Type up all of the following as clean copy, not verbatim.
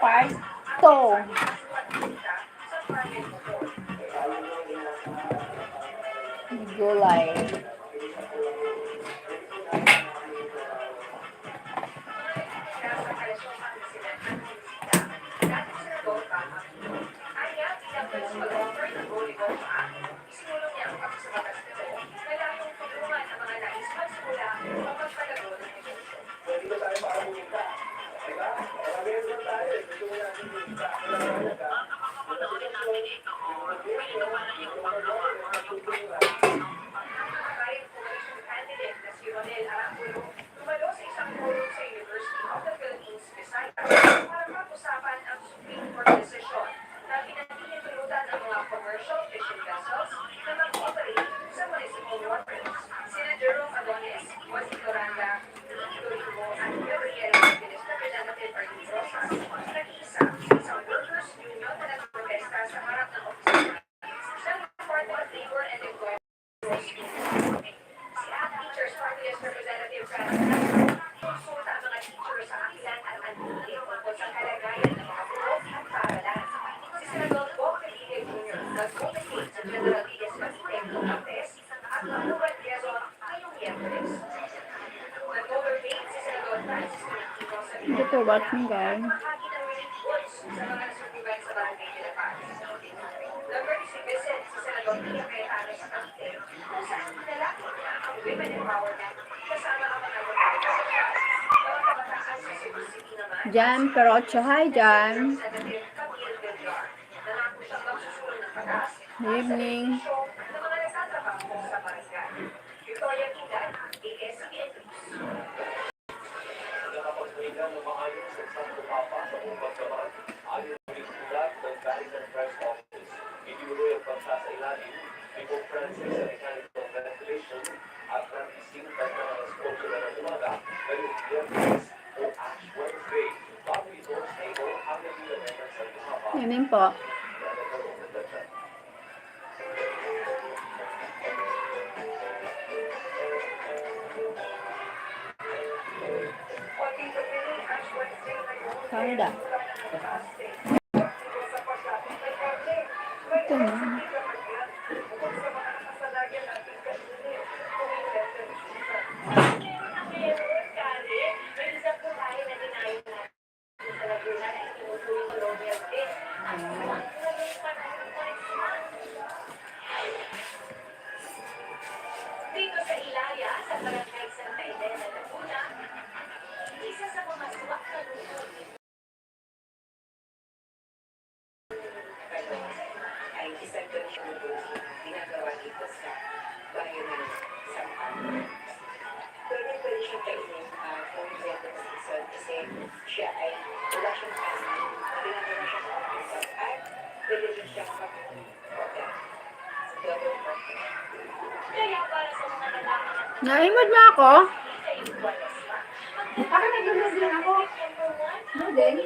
Part 2. Gulay. Thank you for watching, guys. Jan Perocho, hi Jan. Good evening. Evening po. Canada. Ito na. Dito sa Ilaya, sa Barangay Santa Elena, Laguna, isa sa mga suwak na luto ay isang luto ginagawa dito sa bayan ng Sampan. Pwede siya kainin kung dito sa season kasi siya ay wala siyang kanin, ginagawa siya sa office at pwede rin siya kapag-order. Kaya para sa mga nalaman Naimod na ako. Bakit nag-lulog lang ako? No, din.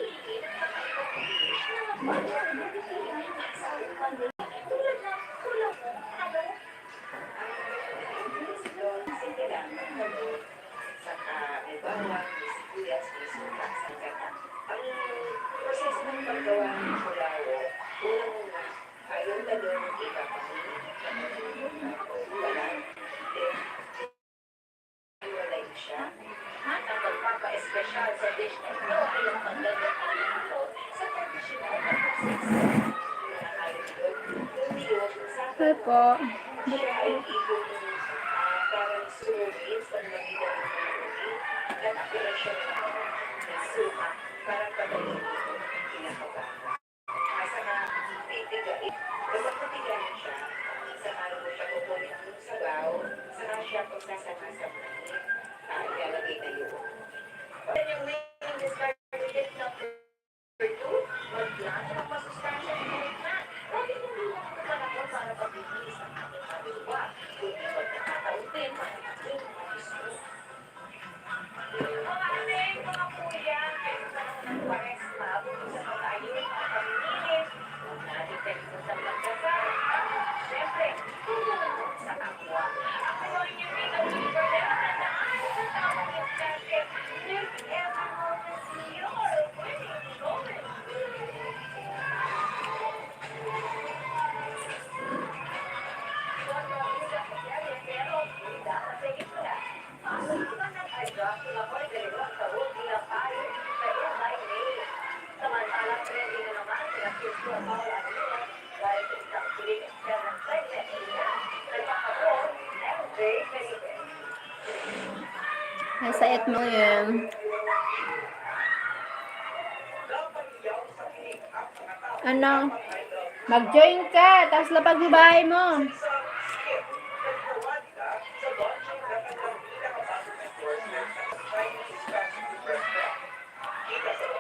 at ang pagpapa-espesyal sa dish na ito ay ang pagdadalo sa tradisyonal na prosesyo. Hi po. Siya ay ibon parang service ang nabida ng movie at akira siya ng suka parang padaling kinakabahan. Asa nga titigain. Basta titigain siya, saka mo siya kukunin ang sabaw, saka siya pagsasama-sama ilalagay na yun. Then yung main discarded tip number 2, magplano ng masustansya ng na. Bakit hindi lang ang panahon para pag-ibigis ang ating kapitwa? Kundi pagkakataon din para maging business. Mga ating mga kuya, ngayon sa panahon ng Quaresma, bukod sa pag-ayun at pamimigin, huwag natin kalimutan magdasal. Siyempre, tulungan sa kapwa. Ako yung inyong Rita Weaver na ang tandaan sa tamang yung Joshua Cordero ang sabog bilang payo sa Inline May. Samantalang trending na naman sila Cristo Paul Aguilo dahil sa isang piling eksel ng pregnant niya. Nagpapagod, MJ Felipe. Nasa 8 million. Ano? Mag-join ka, tapos lapag yung bahay mo.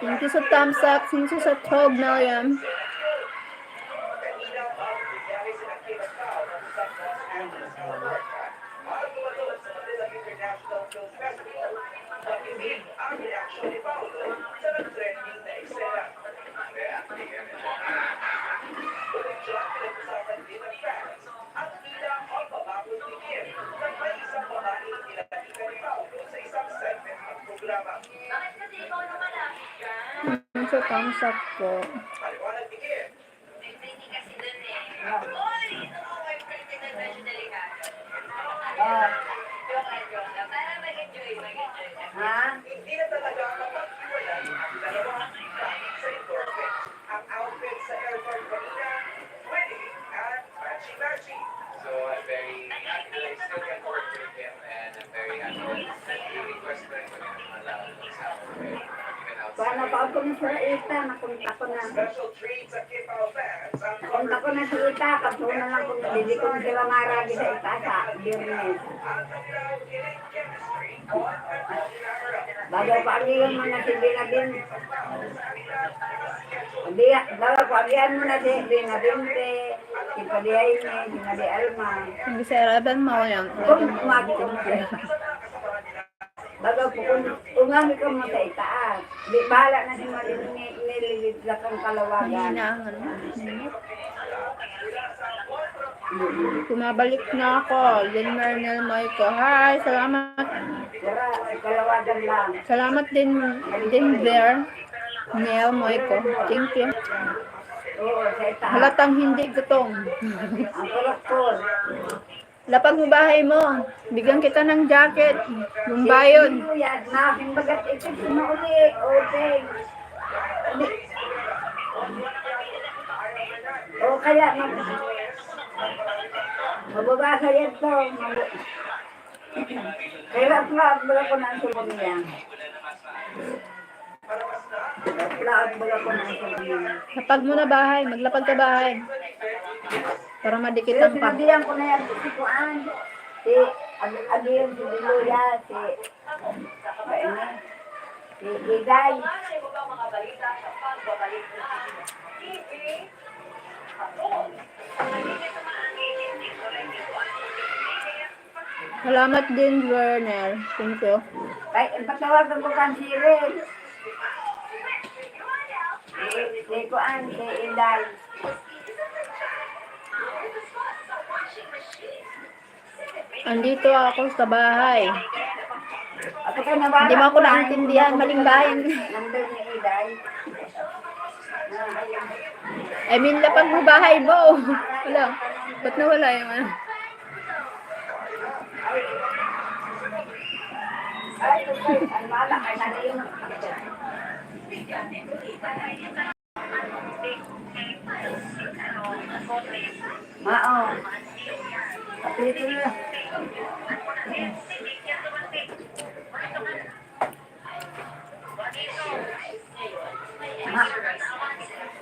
Thank you sa thumbs up. Thank you sa 12 million. Thank you sa thumbs up po. Hindi na talaga mapaghiwalay ang dalawang sa endorphin. Ang outfit sa airport kanina, wedding at matching-matching. So I'm very happy that I still get to work with him, and I'm very happy that he requested ko na allow sa even Paano outside. pa ako na sa Ita, nakunta ko na. Special treats at Kipao fans ang Nakunta ko na sa Ita, kapso na lang kung hindi ko na sila marami sa Ita sa Birnes. ang kanilang kilig chemistry on at camera. Bago pa agihan mo na si Binabin. Bago pa agihan mo na si Binabinte, si Padiayne, si Nadi Alma. Hindi sa 11 million. Kung umagitin ko. Bago po kung umami ka mo sa itaas. Di bahala na si Marin nililidlak ang kalawagan. Hinahan. Kumabalik na ako. Lynn Mernel Moico. Hi, salamat. Wala, kalawagan lang. Salamat din there. Nel Moico. Thank you. Oo, sa itaas. Halatang hindi gutom. Ang koloktor. Lapag mo bahay mo. Bigyan kita ng jacket. Yung bayod. Yan, naking bagat ito. Sino uli? Okay. O kaya, mababasa yan to. Kaya upload mo ko ng sulong niya. Upload mo ko ng sulong niya. Lapag mo na bahay. Maglapag ka bahay. Para Pero madikitan pa. sinabihan ko na yan si Kuan. Si Abiyon, si Diluya, si Giday. Ano mo bang mga balita sa pagbabalik ng TV? Salamat din, Werner. Thank you. Ay, patawagan ko kan si Ren. Si Kuan, si Inday. Andito ako sa bahay. Ako kayo nawala. Hindi mo ako naintindihan. Maling bayan. Number ni Inday. I mean, lapag mo bahay mo. Wala. Ba't nawala yung ano? Ay, okay. Ang mala, ay nana yung Mao. Kapito na.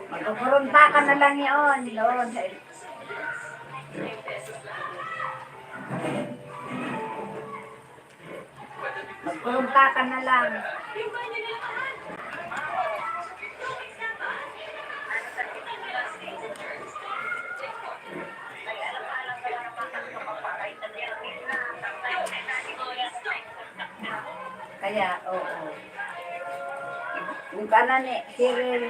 Magkukurunta ka na lang yun. Doon. Magkurunta ka na lang. Kaya, oo. Yung kanan ni Cyril.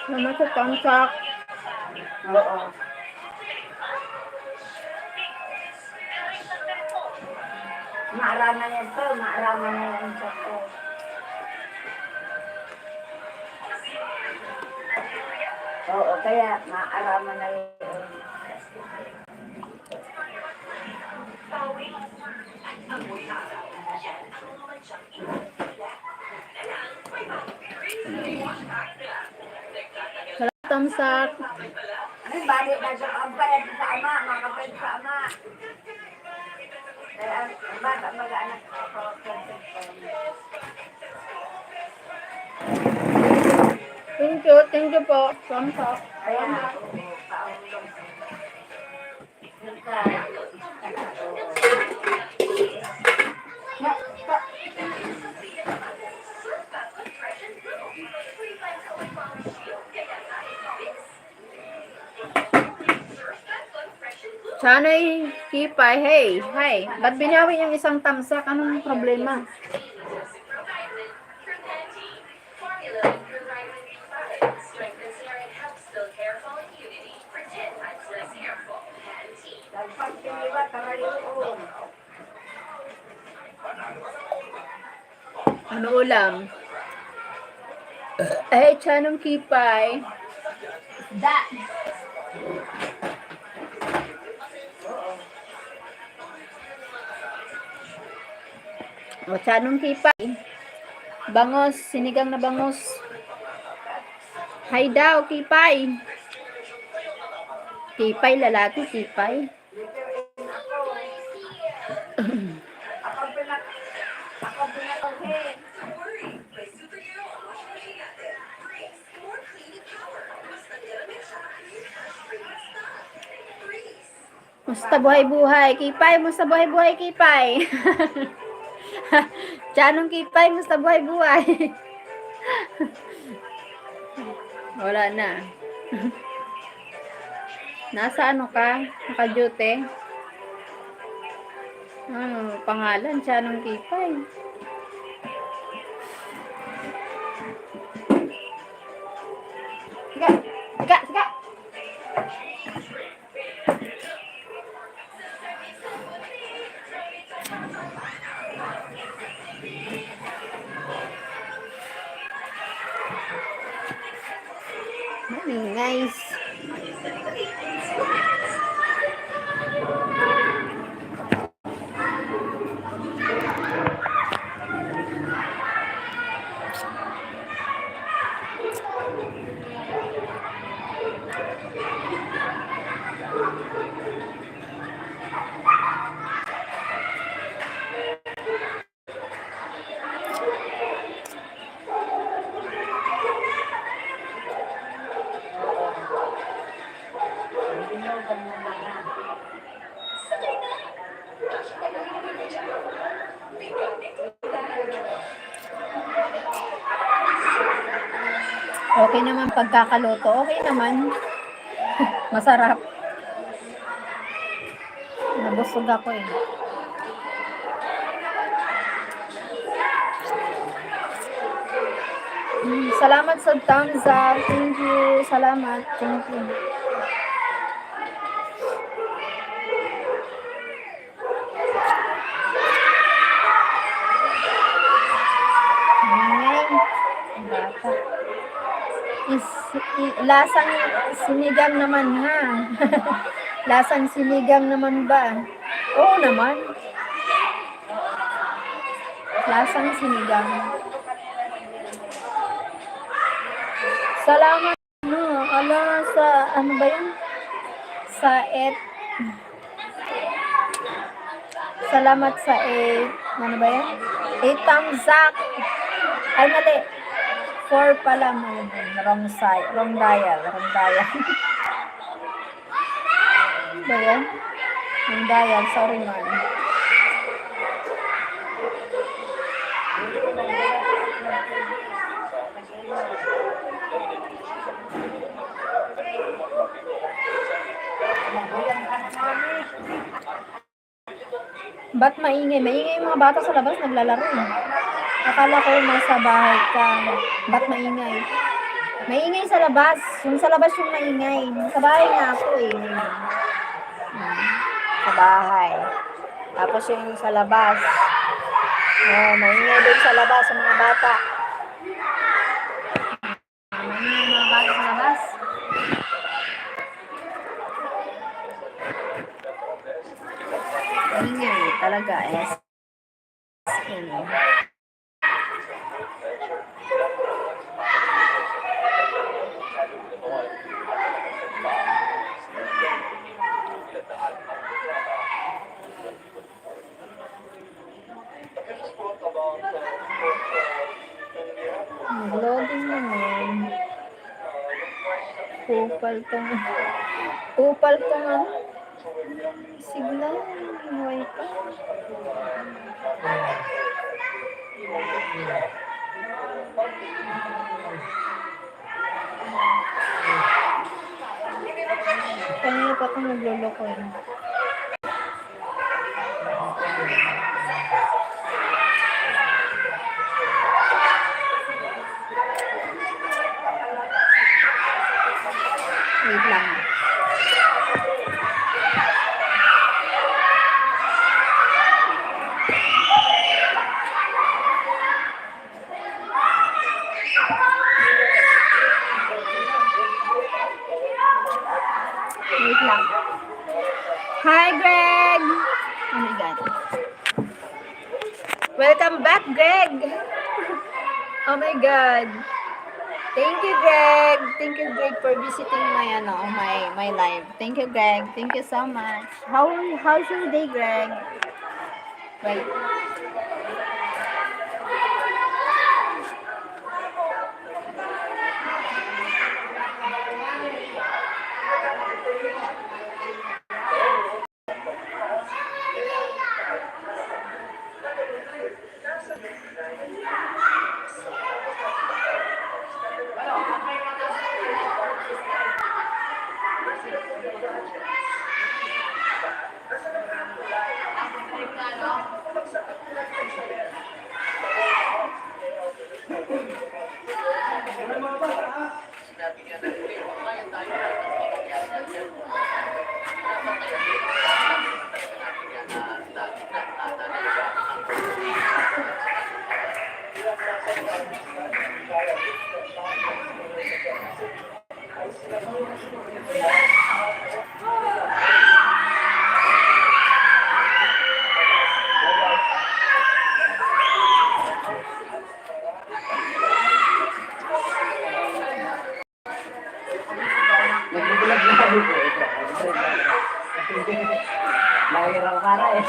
Salamat sa thumbs. Oo. Maaraman yan to, maaraman na yan sa to. Oo, kaya maaraman na yun. Wala tamsak. Ano yung balik na sa kampay sa ama, mga kapay sa ama. Kaya ang bata mag-anak ako. Thank you po. Tamsak. Kaya paulong. Sana'y kipay. Hey, hi. Ba't binawi yung isang tamsak? Anong problema? Nagpagpiliwa, karayong. Ano ulam? Eh, chanong kipay. Da. O, chanong kipay. Bangos, sinigang na bangos. Hay daw, kipay. Kipay, lalaki, kipay. Ako pinakauhin. Musta buhay-buhay? Kipay, musta buhay-buhay, kipay? Chanong kipay, musta buhay-buhay? Wala na. Nasa ano ka? Naka-duty? Ano, pangalan, Chanong kipay. Siga, siga, siga. Nice. Okay naman pagkakaluto. Okay naman. Masarap. Nabusog ako eh. Salamat sa thumbs up. Thank you. Salamat. Thank you. Bata. Lasang sinigang naman ha. Lasang sinigang naman ba? Oo naman. Lasang sinigang. Salamat no. Ala sa ano ba yan? Sa Salamat sa ano ba yan? 8 thumbs up. Ay mali. 4 pala mo. Wrong side. Wrong dial. Wrong dial. Ba yan? Wrong dial. Sorry man. Ba't maingay? Maingay yung mga bata sa labas naglalaro. Akala ko nasa bahay ka. Ba't maingay? Maingay sa labas. Yung sa labas yung maingay. Sa bahay nga ako eh. Sa bahay. Tapos yung sa labas. Oh, maingay din sa labas sa mga bata. Maingay yung mga bata sa labas. Maingay talaga. Yes. Kupal tong ano. Sigla. Buhay pa. Kanina pa itong nagluloko eh. Wait lang. Wait lang. Hi, Greg! Oh my God. Welcome back, Greg! Oh my God. Thank you, Greg. Thank you, Greg, for visiting my live. Thank you, Greg. Thank you so much. How's your day, Greg? Wait. Nagbubulag na ako po. Nahirang para eh.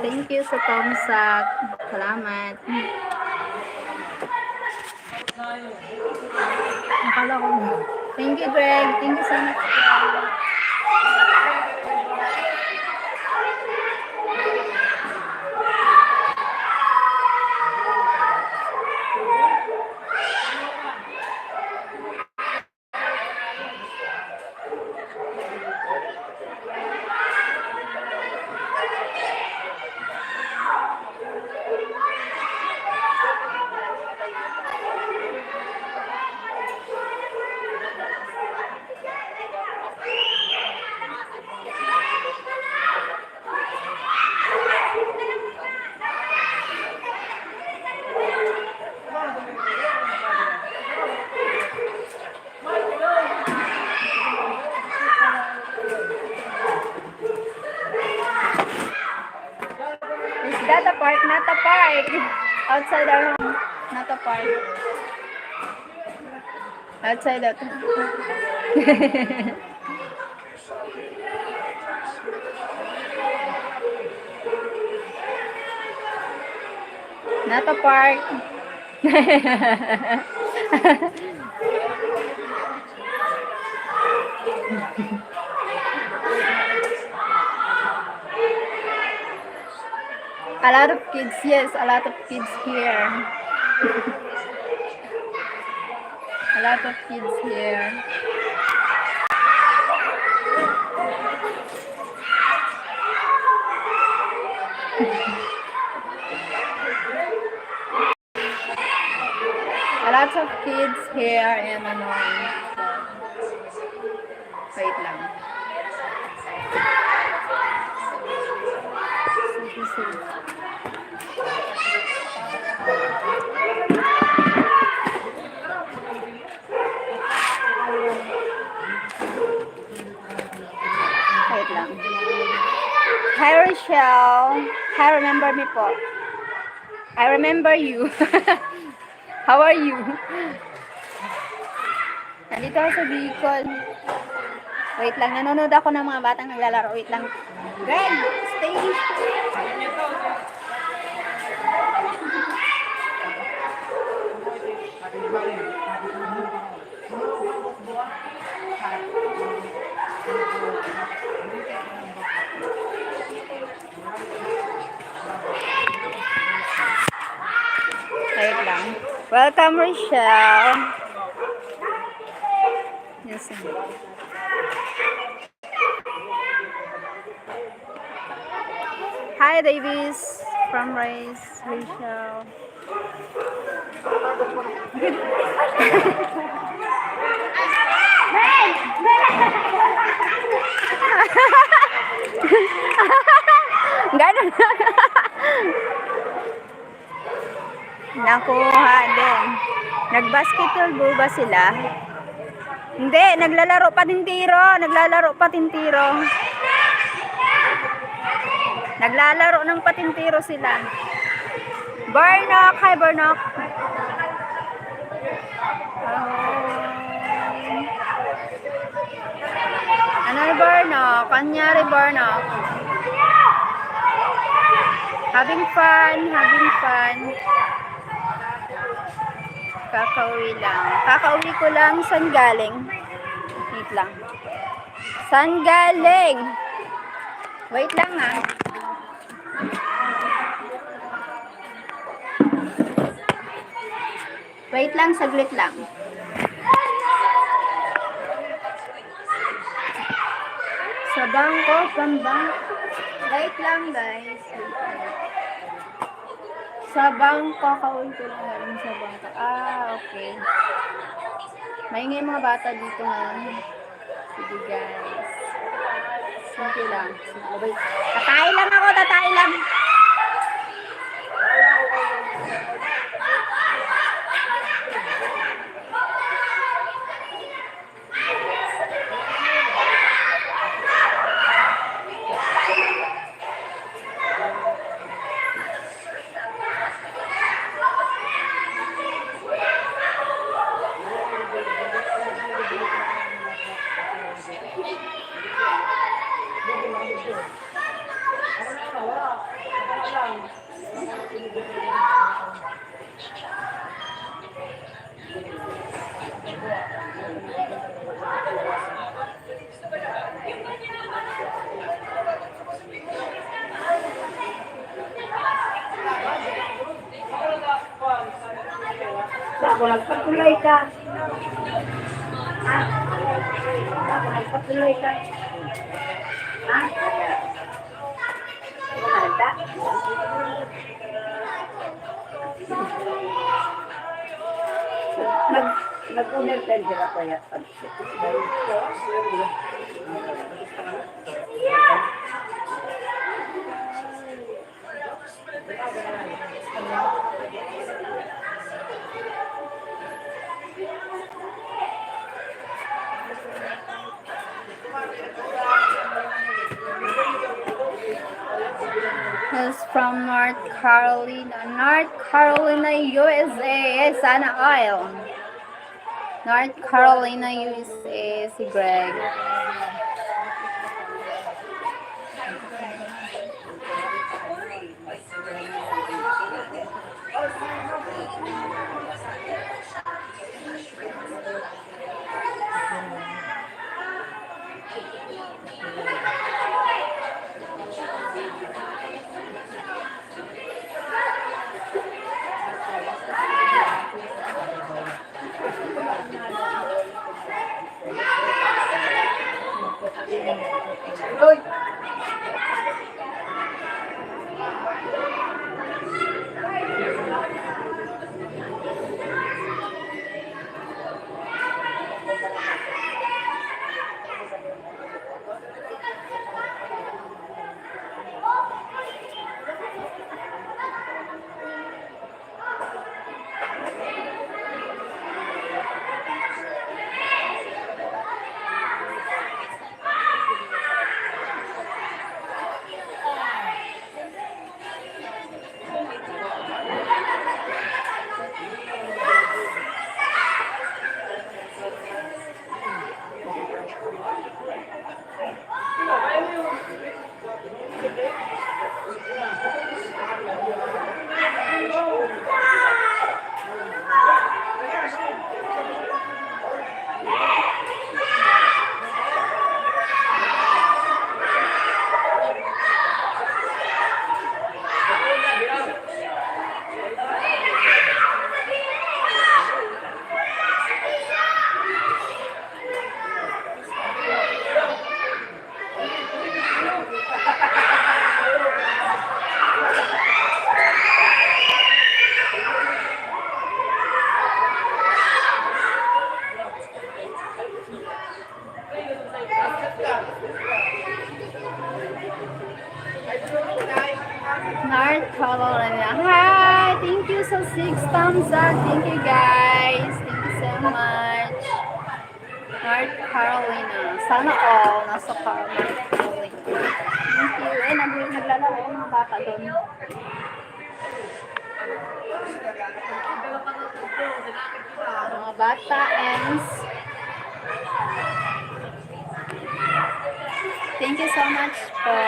Thank you sa thumbs up. Salamat. Nakala ko. Thank you, Greg. Thank you so much. Not a park, not a park. Outside our home, not a park. Outside that. Not a park. A lot of kids, yes, a lot of kids here. A lot of kids here. Lots of kids here and ano. Wait lang. Sige. Wait lang. Hi, Rochelle. Hi, remember me po. I remember you. How are you? Nandito ako sa Bicol. Wait lang, nanonood ako ng mga batang naglalaro. Wait lang. Greg, stay. Wait lang. Welcome, Rochelle. Yes. Hi, Davis from Rice, Rachel. Ganun. Nakuha din. Nag-basketball ba sila? Hindi, naglalaro patintiro. Naglalaro patintiro. Naglalaro ng patintiro sila. Barnock, hi Barnock. Ano ni Barnock? Kanyari Barnock. Having fun, having fun. Kakauwi lang. Kakauwi ko lang. Saan galing? Wait lang. Saan galing? Wait lang ah. Wait lang, saglit lang. Sa bangko, pambangko. Wait lang guys. Sa bangko, kakauwi ko lang galing sa bangko. Ah, okay. Maingay mga bata dito ngayon. Sige guys. Sige lang. Sige, wait. Tatay lang ako, tatay lang. Ako nagpatuloy ka. Ha? Ako nagpatuloy ka. Ha? Kumanda? Nag-understand sila kaya. Is from North Carolina, USA. Sana all. North Carolina, USA. Si Greg. 6 thumbs up. Thank you guys. Thank you so much. North Carolina. Sana all nasa North Carolina. Thank you. Eh, naglalaro ako ng bata doon. Mga bata and thank you so much po.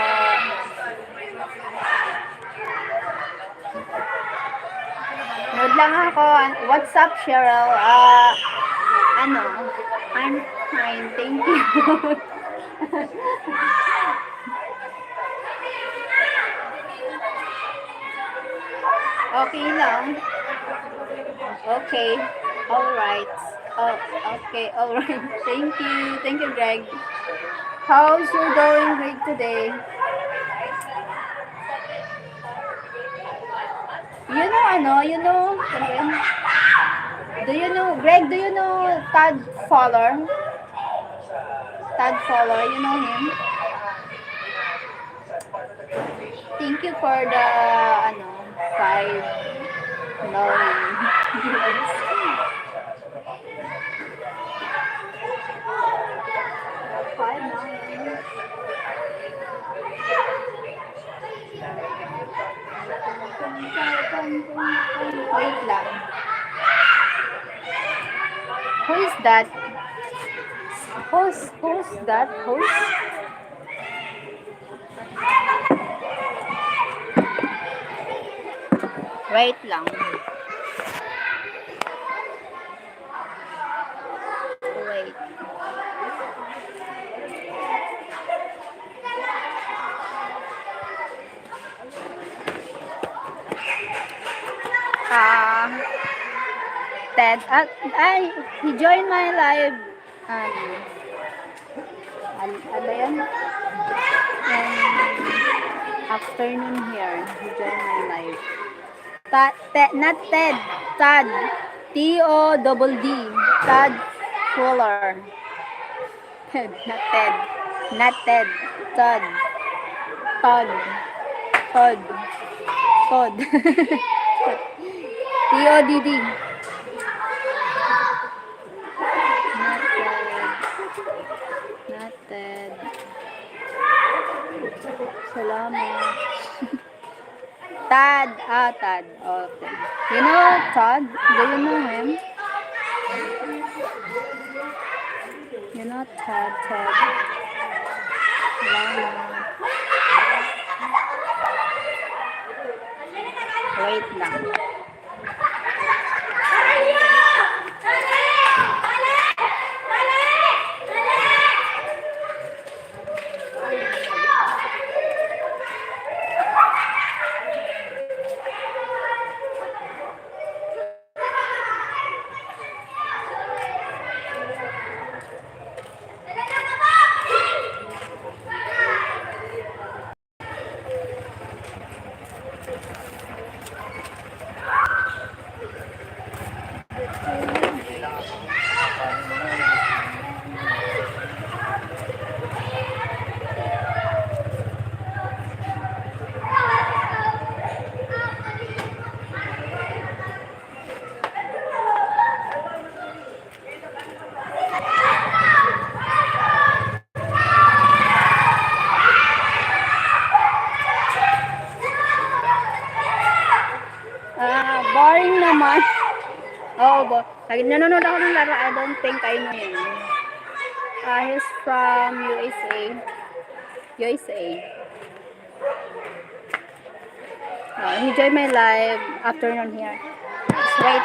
Nood lang ako. What's up, Cheryl? I'm fine. Thank you. Okay lang. Okay. All right. Oh, okay. All right. Thank you. Thank you, Greg. How's your going week today? Do you know, Greg, do you know Todd Fowler? Todd Fowler, you know him? Thank you for the, 5 knowing. Wait lang. Who is that? Who's that? Wait lang. Wait. Ted, he joined my live, ano yan? Afternoon here, he joined my live. Not Ted, Todd, T-O-D-D, Todd Fuller. Not Ted, Todd. T-O-D-D. Not Ted. Salamat. Todd. Todd. Okay. You know Todd? Do you know him? You know Ted. Salamat. Wait lang. Boring naman. Nanonood ako ng laro. I don't think I know him. He's from USA. He joined my live afternoon here. Wait.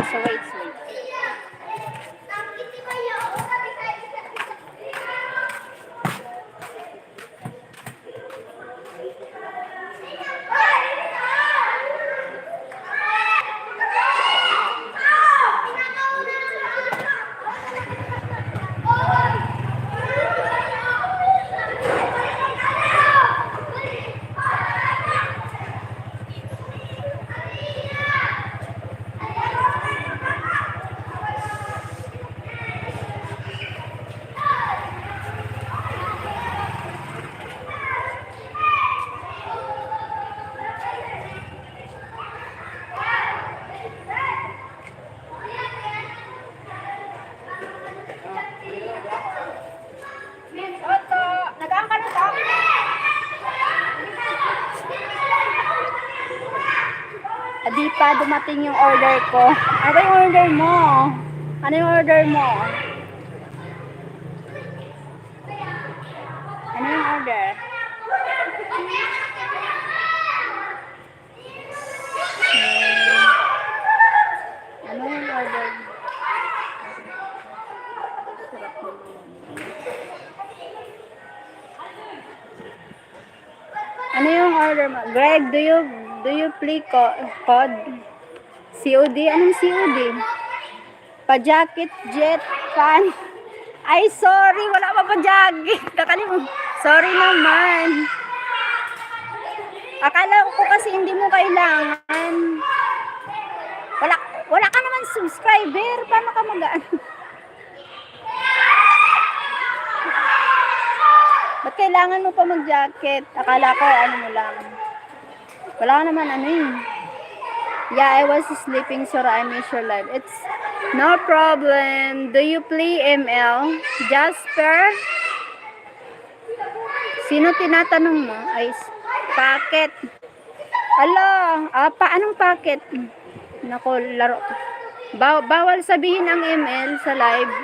dumating yung order ko. Ano yung order mo? Ano yung order mo? Ano yung order? Ano yung order? Sarap naman. Ano yung order mo? Greg, do you play code? COD? Anong COD? Pa-jacket, jet, fan. Ay, sorry, wala pa pa-jacket. Sorry naman. Akala ko kasi hindi mo kailangan. Wala ka naman subscriber. Paano ka mag-ano? Ba't kailangan mo pa mag-jacket? Akala ko, ano mo lang. Wala ka naman ano yun. Yeah, I was sleeping, so I missed your live. It's no problem. Do you play ML? Jasper? Sino tinatanong mo? Ay, packet. Ala, anong packet? Nako, laro. Bawal sabihin ang ML sa live.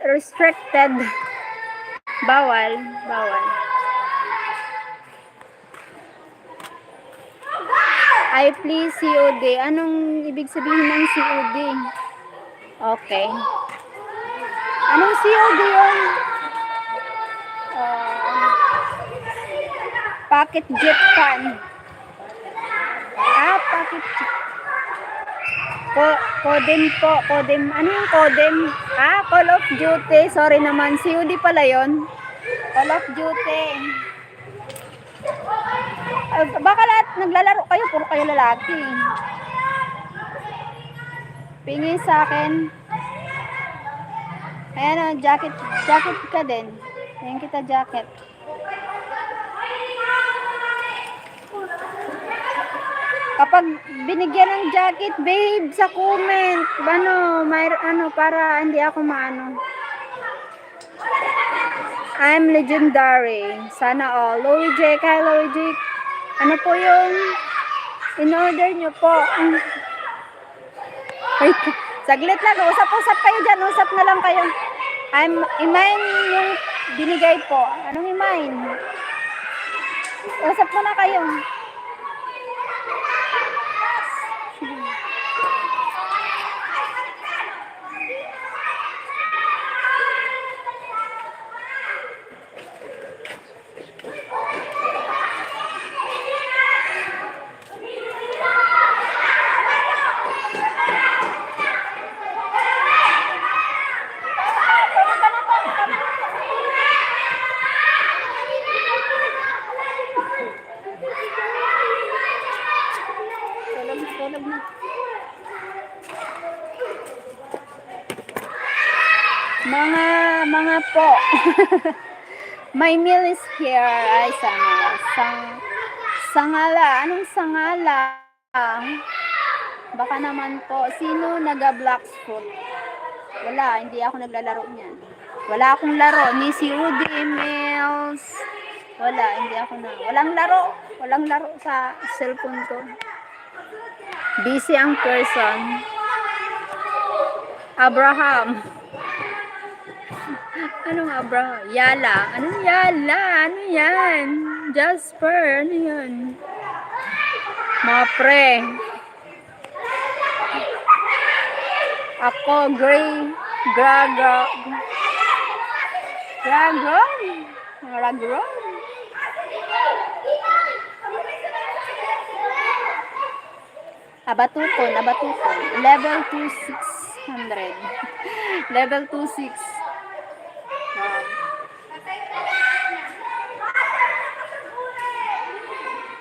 Restricted. Bawal. I play COD. Anong ibig sabihin ng COD? Okay. Anong COD yun? Pocket jet fan. Pocket jet. Codem po. Codem. Ano yung codem? Call of Duty. Sorry naman. COD pala yun. Call of Duty. Baka lahat naglalaro kayo. Puro kayo lalaki. Pingi sa akin. Ayan jacket. Jacket ka din. Ayan kita jacket. Kapag binigyan ng jacket, babe, sa comment, para hindi ako maano. I'm legendary. Sana all. Louie J, kay Louie J. Ano po yung in-order nyo po? Wait, saglit lang. Usap-usap kayo dyan. Usap na lang kayo. Imain yung binigay po. Anong imain? Usap mo na kayo. Tulog na. Mga po. My meal is here. Ay, sangala. Anong sangala? Baka naman po. Sino naga-blackfoot? Wala, hindi ako naglalaro niyan. Wala akong laro. Ni si Udi, emails. Wala, hindi ako na. Walang laro sa cellphone ko. Busy ang person. Abraham. Anong Abraham? Yala. Anong Yala? Ano yan? Jasper. Ano yan? Mga pre. Ako, Gray. Ragron. Abatukon. Level 2600. Level 26.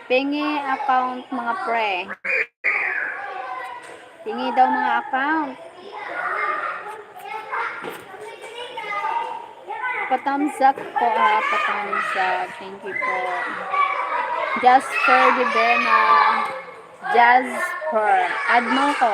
Pingi account mga pre. Pingi daw mga account. Patamsak po patamsak. Thank you po. Jasper de Bena. Jasper. Add mo ko.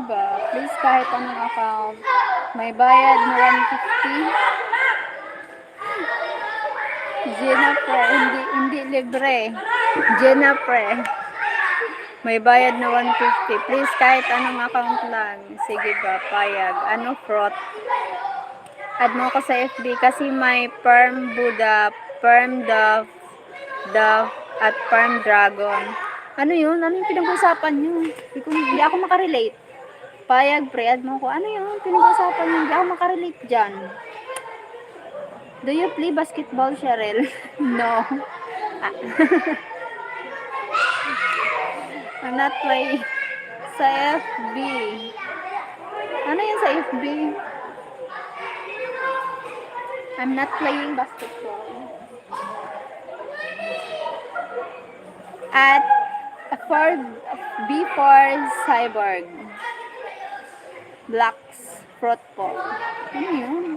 ba? Please, kahit anong account. May bayad na 150. Jennifer, hindi libre. Jennifer. May bayad na 150. Please, kahit anong account lang. Sige ba, payag. Ano, fraud? Add mo ko sa FB kasi may Perm Buddha, Perm Dove, at Perm Dragon. Ano yun? Ano yung pinag-usapan nyo? Hindi ako makarelate. Payag, pre, add mo ko. Ano yun? Pinag-usapan nyo? Hindi ako makarelate dyan. Do you play basketball, Cheryl? No. I'm not playing sa FB. Ano yun sa FB? I'm not playing basketball. At B4 Cyborg. Blacks Fruit po. Ano yun?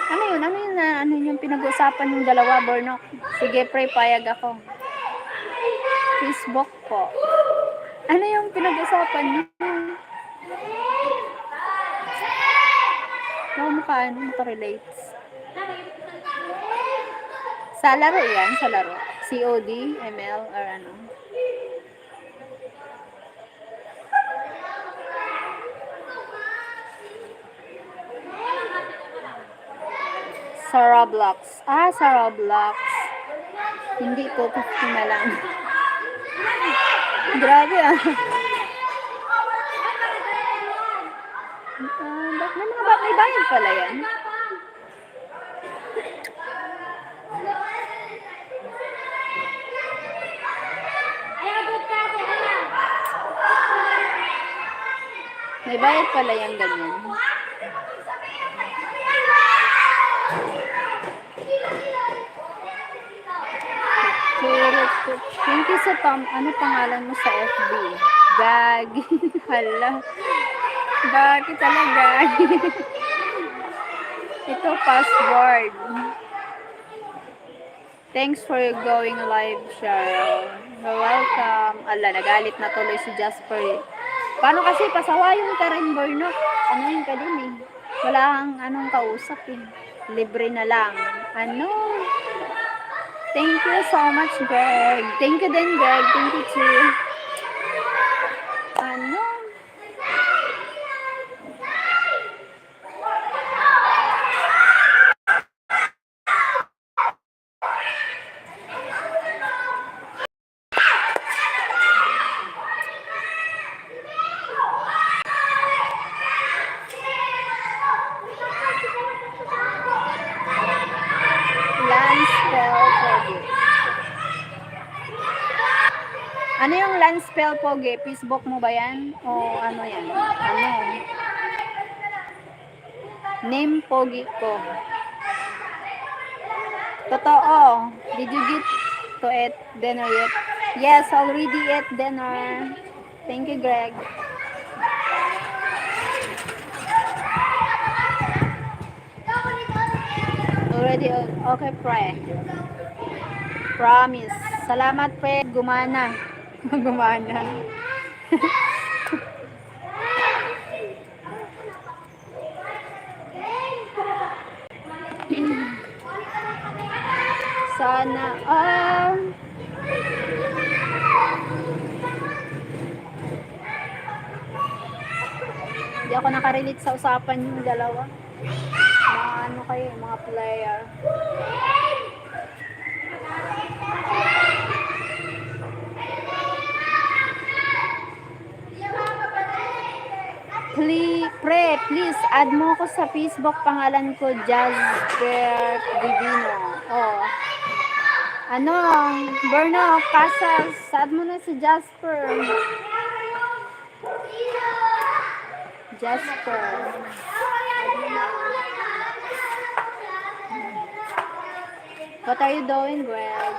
Ano yun? Ano yung pinag-usapan yung dalawa, Bornok? Sige, pre, payag ako. Facebook po. Ano yung pinag-usapan niyo? Makarelates. Sa laro yan, sa laro. COD, ML, or ano. Sa Roblox. Sa Roblox. Hindi to, 50 na lang. Grabe may bayad pala yan. May bayad pala yan ganyan. Thank you sa ano pangalan mo sa FB? Gag. Hala. Bakit talaga? Ito password. Thanks for going live, Cheryl. You're welcome. Ala, nagalit na tuloy si Jasper. Paano kasi pasawayon ka rin, Bornok? Ano yung ka din eh? Wala kang anong kausap eh. Libre na lang. Ano? Thank you so much, Greg. Thank you din, Greg. Thank you too. Ano? Ano yung land spell pogi? Facebook mo ba yan? O ano yan? Ano? Name pogi ko. Totoo. Did you get to eat dinner yet? Yes, already ate dinner. Thank you, Greg. Already, okay, pre. Promise. Salamat, pre. Gumana. Gumana. Sana hindi ako nakarelate sa usapan yung dalawa. Mga ano kayo, mga player. Please, add mo ko sa Facebook, pangalan ko, Jasper Divino. Oh. Ano, Berno, Casas, add mo na si Jasper. Jasper. What are you doing, Greg?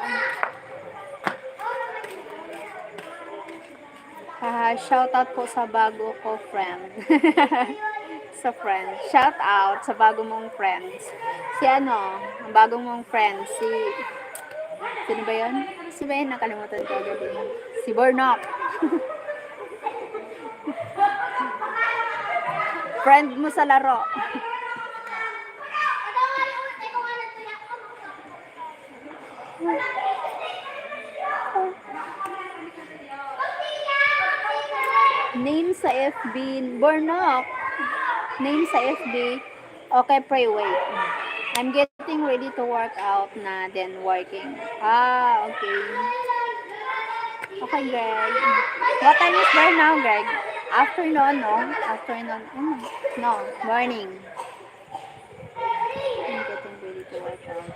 Shout out po sa bago ko friend. Sa friend. Shout out sa bago mong friends. Si ano, ang bagong mong friend, sino ba yun? Si ba yun? Nakalimutan ko agad yun. Si Bornok. Friend mo sa laro. Name sa FB, Bornok. Name sa FB. Okay, pray, wait. I'm getting ready to work out na, then working. Okay. Okay, Greg. What time is there now, Greg? Afternoon, no? Afternoon. No, morning. I'm getting ready to work out.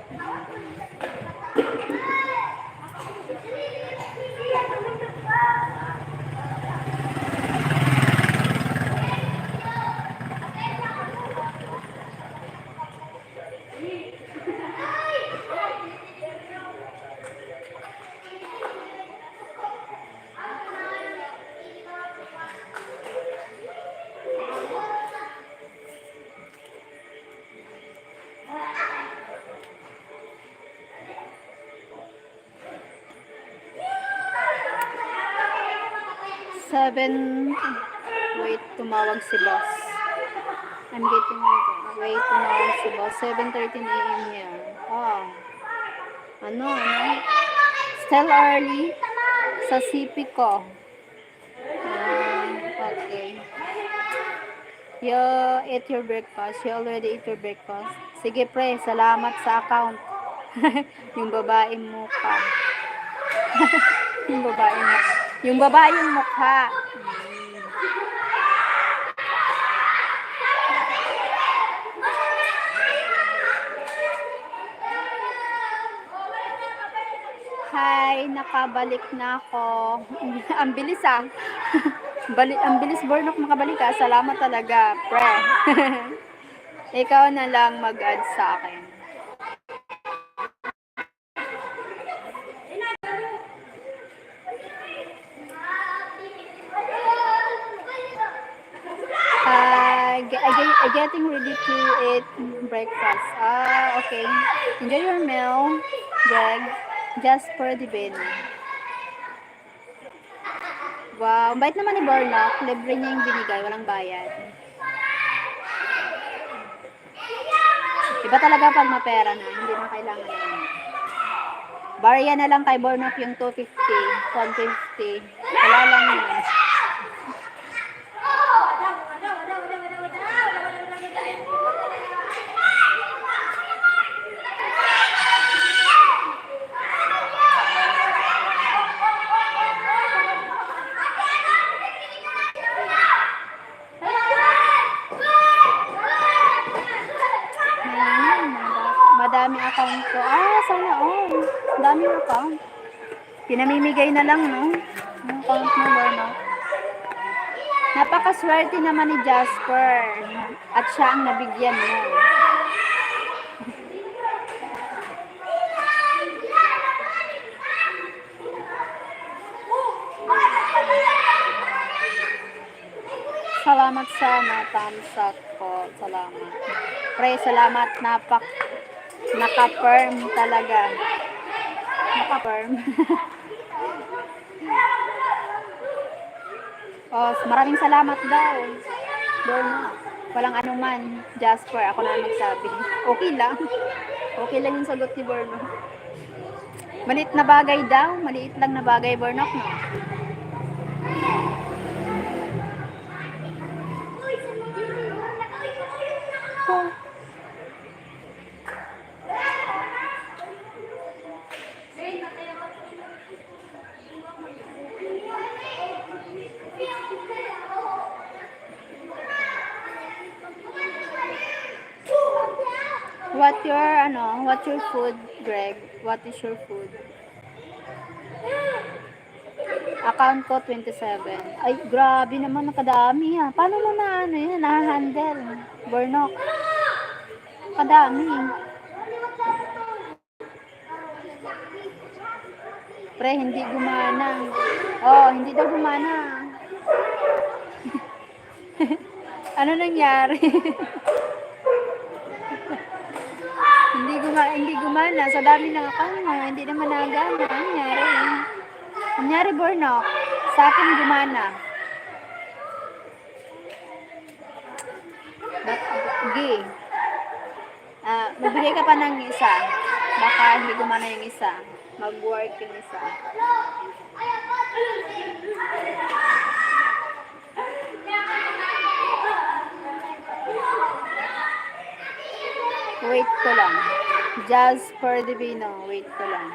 Wait, tumawag si boss. I'm getting wait, tumawag si boss. 7:13 a.m. here. Ano? Still early sa CP ko. Okay. You ate your breakfast. You already ate your breakfast. Sige pre, salamat sa account. Yung babaeng mukha. Yung babaeng mukha. Hi, nakabalik na ako. Ang bilis ah. Ang bilis Bornok makabalik ah. Salamat talaga, pre. Ikaw na lang mag-add sa akin. Getting ready to eat breakfast. Okay. Enjoy your meal, Greg. Just for the bin. Wow, bait naman ni Bornok. Libre niya yung binigay, walang bayad. Iba talaga pag mapera na, hindi na kailangan na. Barya na lang kay Bornok yung 250, 150. Wala lang yun. Madami account ko. Sana all. Daming account. Pinamimigay na lang, no? Yung account mo, no? Napakaswerte naman ni Jasper. At siya ang nabigyan mo. Salamat sa thumbs up ko. Salamat. Pre, salamat. Naka-firm talaga. Naka-firm. Maraming salamat daw. Walang anuman. Jasper, ako na magsabi. Okay lang. Okay lang yung sagot ni Borno. Maliit na bagay daw. Maliit lang na bagay, Bornok, no? What's your food, Greg? What is your food? Account ko 27. Ay, grabe naman, nakadami ha. Paano mo na-handle? Bornok. Kadami. Pre, hindi gumana. Hindi daw gumana. Ano nangyari? Hindi gumana. Sa dami ng account mo, hindi naman nagana. Ano nangyari? Nangyari, Bornok. Sa akin gumana. Sige. Magbigay ka pa ng isa. Baka hindi gumana yung isa. Mag-work yung isa. Wait ko lang. Jasper Divino. Wait ko lang.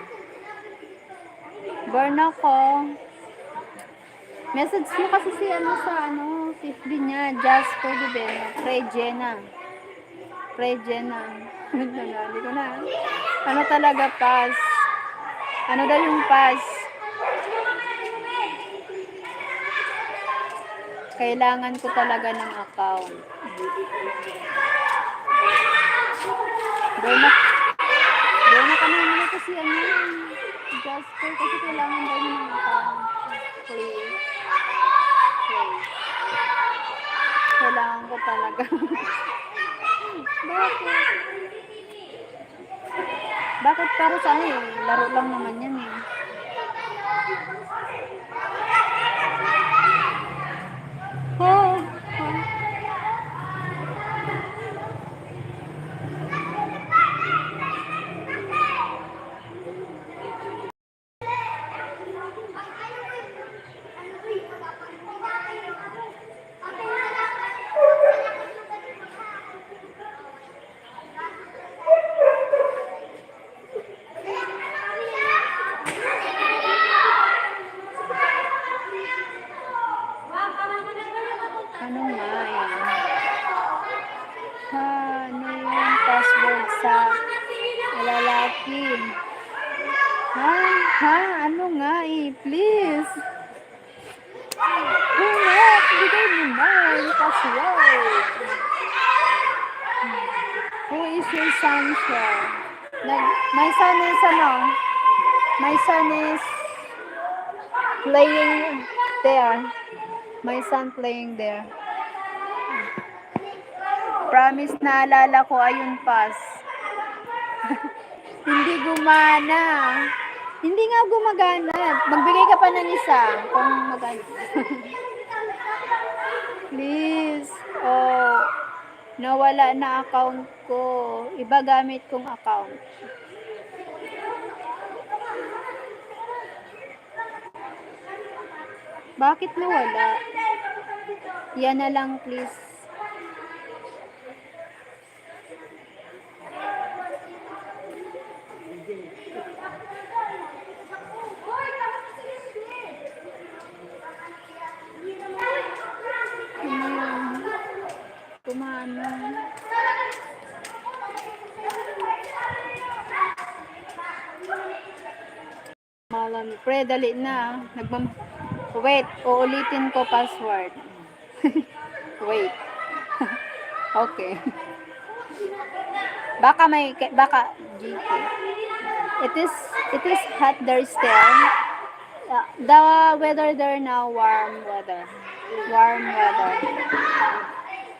Burn ako. Message mo kasi si sa FB niya. Jasper Divino. Pray Jenna. Hindi ko na. Ano talaga pass? Ano daw yung pass? Kailangan ko talaga ng account. Doon na kami muna kasi Jasper kasi kailangan daw ng account. Please. Kailangan ko talaga. Bakit? Bakit para sa laro lang naman yan eh. Oh. Ano nga ano yung password sa lalaki? Ano nga please? Bigay mo na yung password. Who is your son, sir? My son is playing there. My son playing there. Promise na alala ko ayun pass. Hindi gumana. Hindi nga gumagana. Magbigay ka pa ng isa kung magana. Please. Oh, nawala na account ko. Iba gamit kong account. Bakit nawala? Yan na lang please. Kumano. Malam, pre, dali na. Wait, uulitin ko password. Wait. Okay. Baka GK. It is hot there still. The weather there now warm weather.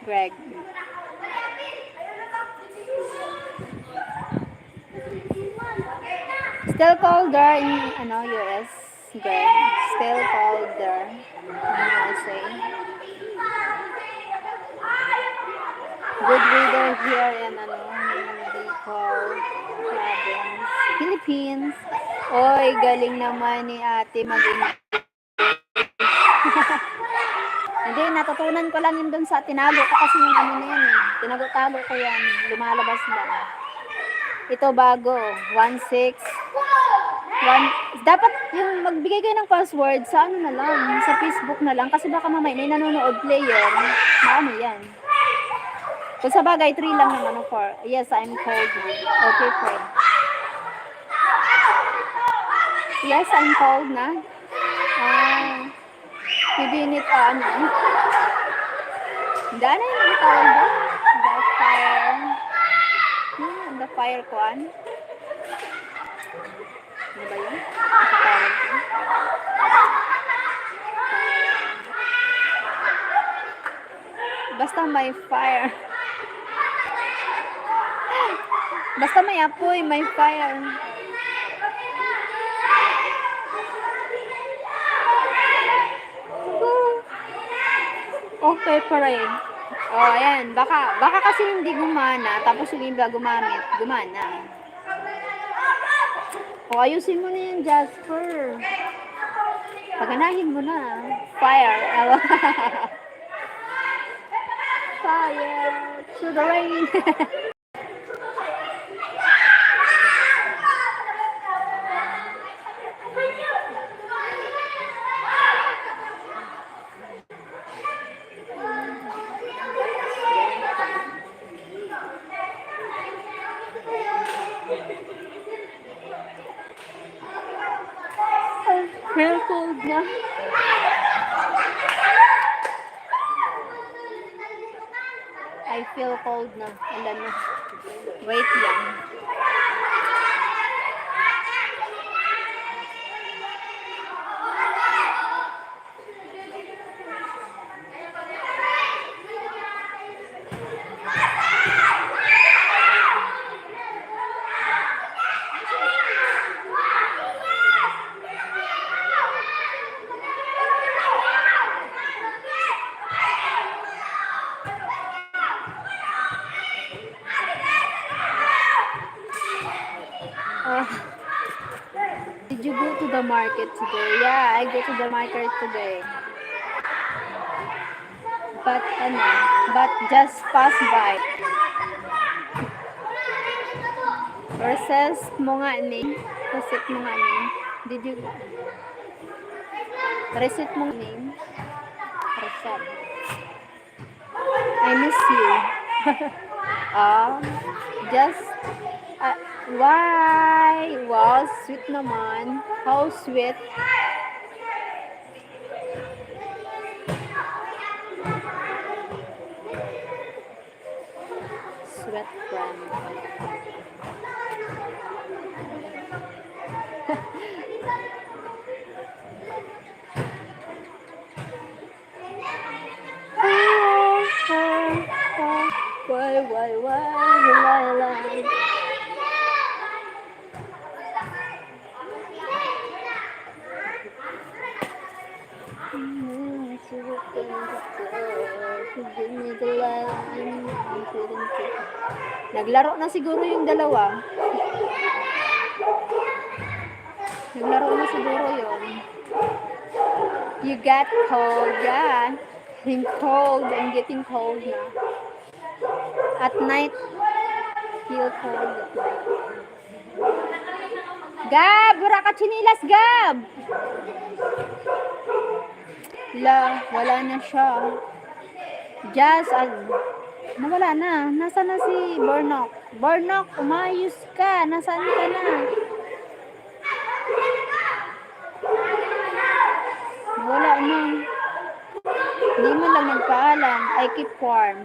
Greg. Still cold there in US. Greg. Still cold there in USA. Good weather here in Bicol province, Philippines. Oy, galing naman ni ate mag-English. Hindi, natutunan ko lang yun dun sa tinago ko kasi yung na yan eh. Tinago-tago ko yan. Lumalabas lang. Ito bago. 16. Dapat yung magbigay kayo ng password sa na lang. Sa Facebook na lang. Kasi baka mamaya may nanonood player. Ano yan. Kung sa bagay, 3 lang naman. Yes, I'm cold. Okay, friend. Yes, I'm cold na. Pibinit Dana yung tawag doon. The fire. The fire ko Ano ba yun? Tawag ko. Basta may fire. Basta may apoy, may fire. Okay pa rin. Oh, ayan. Baka kasi hindi gumana, tapos yung iba gumamit, gumana. O, ayusin mo na yan, Jasper. Paganahin mo na. Fire. Fire to the rain. Real cold na. I feel cold na. Alam na. Wait lang. Did you go to the market today? Yeah, I go to the market today. But just pass by. Recess mo nga ni. Receipt mo nga ni. Did you? Receipt mo name. Receipt. I miss you. Just why? Wow, sweet naman. How sweet. Sweat friend. Why? Naglaro na siguro yung dalawa. Naglaro na siguro yun. You got cold, yeah. I'm cold. I'm getting cold na. At night, feel cold at night. Gab! Wala ka chinilas, Gab! Wala na siya. Just, nawala na. Nasaan na si Bornok? Bornok, umayos ka. Nasaan ka na? Wala na. Hindi mo lang nagpaalam. I keep warm.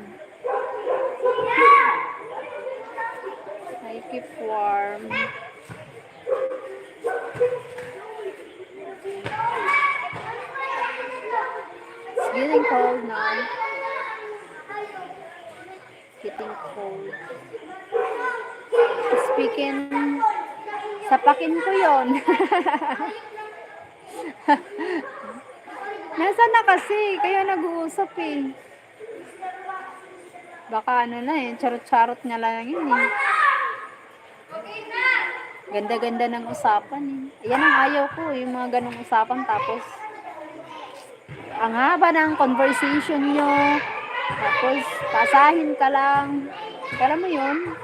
I keep warm. It's getting cold now. Getting cold. Speaking, sapakin ko yon. Nasaan na kasi? Kaya nag-uusap eh. Baka ano na eh, charot-charot nga lang yun eh. Ganda-ganda ng usapan eh. Ayan ang ayaw ko, yung mga ganong usapan tapos ang haba ng conversation nyo. Tapos pasahin ka lang. Alam mo yun?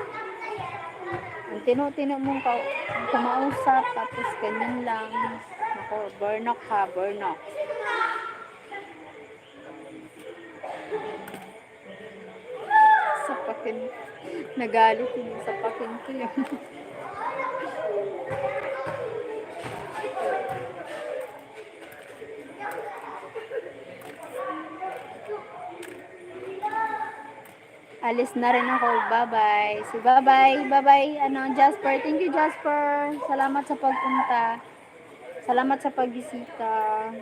Ang tino-tino mong kumausap tapos ganyan lang. Ako, burnok ha, burnok. Sapakin. Nagalit yun. Sapakin ko yun. Alis na rin ako. Bye-bye. So, bye-bye. Bye-bye. Jasper. Thank you, Jasper. Salamat sa pagpunta. Salamat sa pagbisita,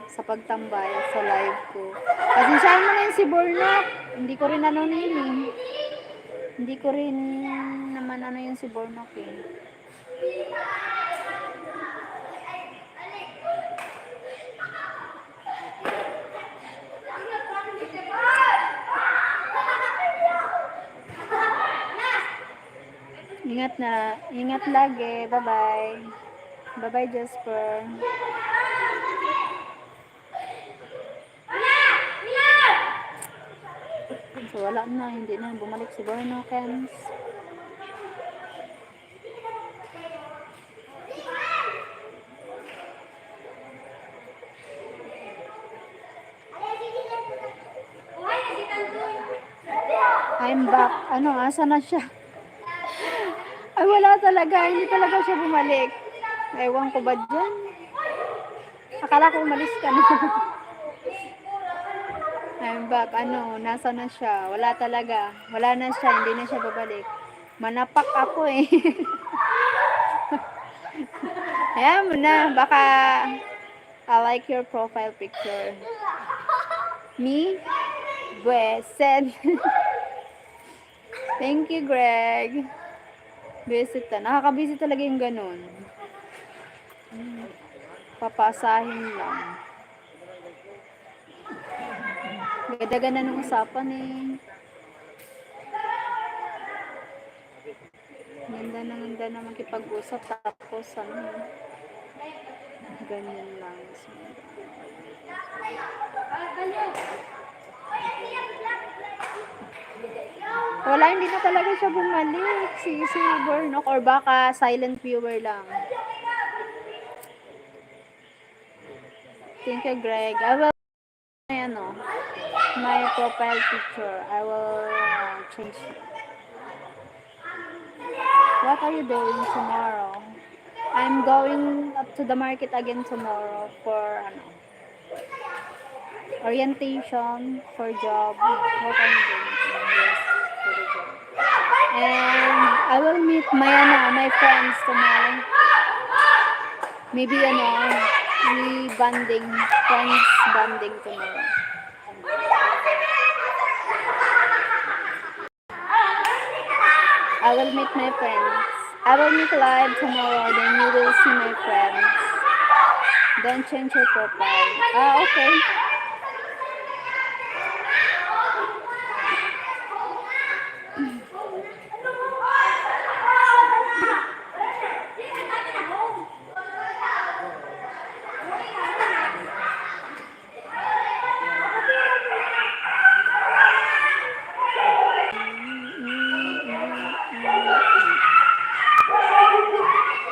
sa pagtambay sa live ko. Pasensyahan mo na yun si Bornok. Hindi ko rin ano yun eh. Hindi ko rin naman ano yun si Bornok eh. Ingat lagi. Bye-bye. Bye-bye, Jasper. So, wala na. Hindi na bumalik si Borno, Kens. I'm back. Ano, asa na siya? Ay, wala talaga. Hindi talaga siya bumalik. Ewan ko ba dyan? Akala ko umalis ka na. I'm back. Ano, nasa na siya? Wala talaga. Wala na siya. Hindi na siya babalik. Manapak ako eh. Ayan mo na. Baka I like your profile picture. Me? Bueset. Thank you, Greg. Visit na. Nakaka-visit talaga yung ganun. Papasahin lang. Ganda-ganda ng usapan eh. Ganda na makipag-usap tapos ano. Ganyan lang. Wala, hindi na talaga siya bumalik. Si Silver, no? Or baka silent viewer lang. Thank you, Greg. I will, ano, my profile picture. I will change it. What are you doing tomorrow? I'm going up to the market again tomorrow for, ano, orientation for job. What are you doing? Yes, for the job. And I will meet my friends tomorrow. Maybe, we friends bonding tomorrow. I will meet my friends. I will meet live tomorrow, then you will see my friends. Don't change your profile. Okay.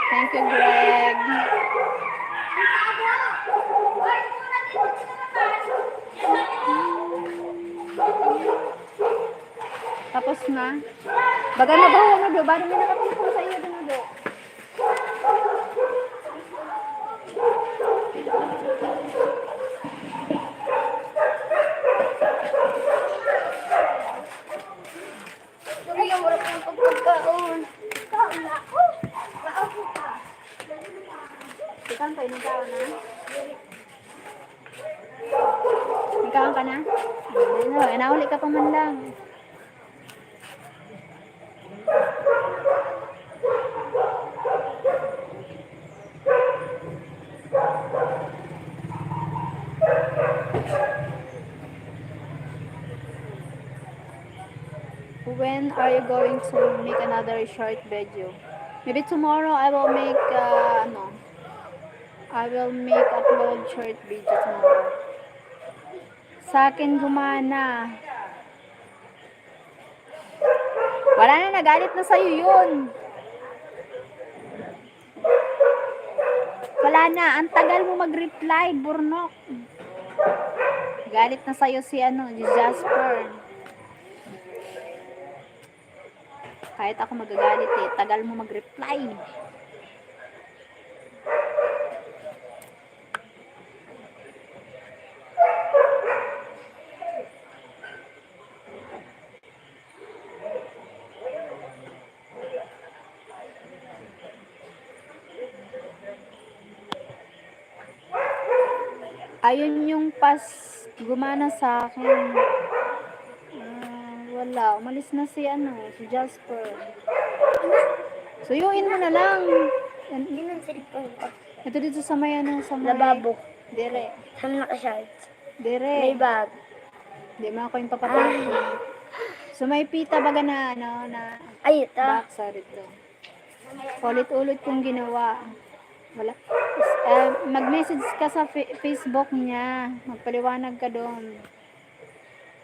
Thank you, Greg. Tapos na. Baga na ba ano do? Bago may nakapulong sa iyo dun do. Yung wala kang pagkakaon. Kaon na ako. Kaon ka. Ikaw pa nagkaon na? Nagkaon ka na? Ano, nauli ka pa man lang. When are you going to make another short video? Maybe tomorrow I will make upload short video tomorrow. Sa akin gumana. Wala na, nagalit na sa'yo yun. Wala na, ang tagal mo mag-reply, Burnok. Galit na sa'yo si Jasper. Kahit ako magagalit eh, tagal mo mag-reply. Ayun yung pas gumana sa akin. Wala, umalis na si Jasper. Suyuin mo na lang. Yun ang cellphone ko. Ito dito sa may sa may Lababo. dire. Saan naka-shorts? Dire. May bag. Di mo ako yung papatay. So may pita baga na na Ay, ito. box dito. Ulit-ulit kong ginawa. Wala. Mag-message ka sa Facebook niya. Magpaliwanag ka doon.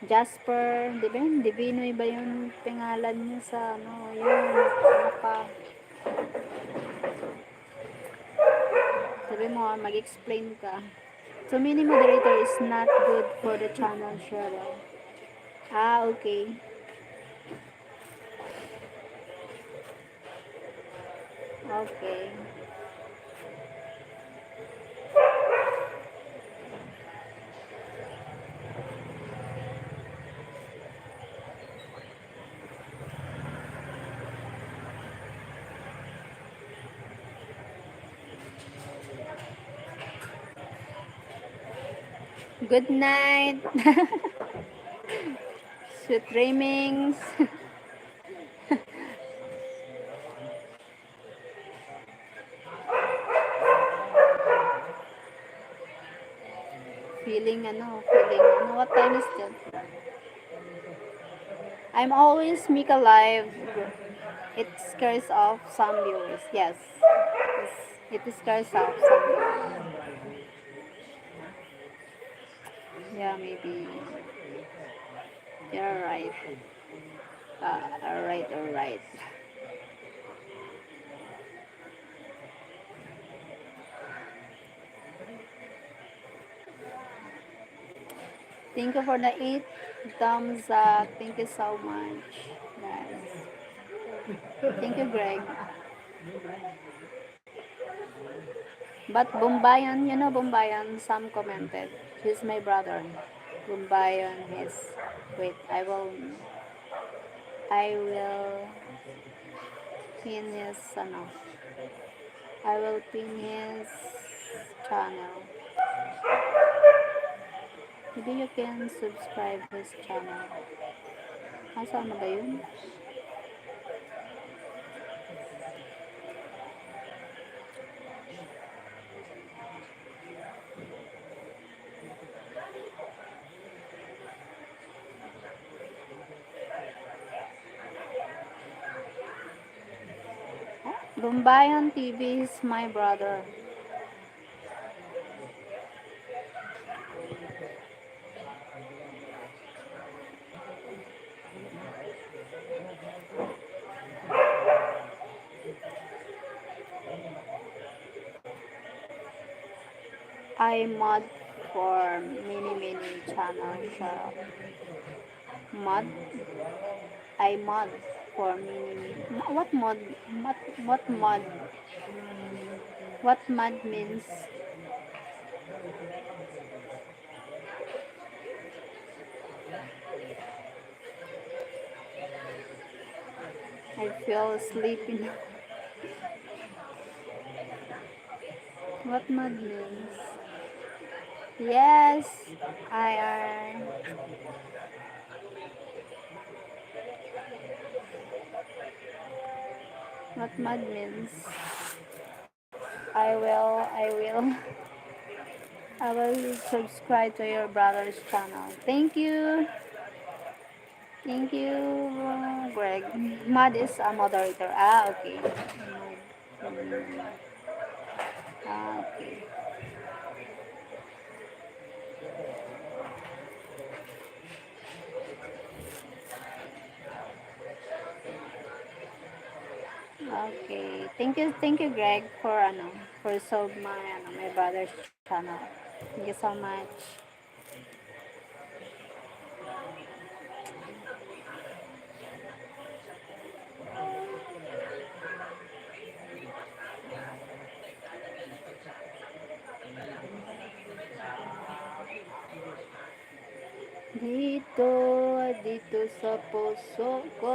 Jasper, di ba yun? Divinoy ba yung pangalan niya sa ano, yun. Ano ka. Sabi mo, mag-explain ka. So, mini moderator is not good for the channel, Cheryl. Ah, okay. Okay. Good night. Sweet dreamings. Feeling, what time is it? I'm always make a live. It scares off some viewers. Yes. It scares off some viewers. Yeah, maybe. You're right. Alright. Thank you for the 8 thumbs up. Thank you so much, guys. Thank you, Greg. But Bumbayan, Bumbayan, some commented. He's my brother. Bumbayan is, wait, I will pin his, I will pin his channel. Maybe you can subscribe his channel. Saan ba yun? Bumbayan TV is my brother. I mod for many channel siya. Mod? I mod for many. What mod? What mod? What mod means? I feel sleepy now. What mod means? Yes, I. What mod means? I will subscribe to your brother's channel. Thank you, Greg. Mod is a moderator. Okay. Okay. Okay. Thank you, Greg, for sub my brother's channel. Thank you so much. Dito sa puso ko.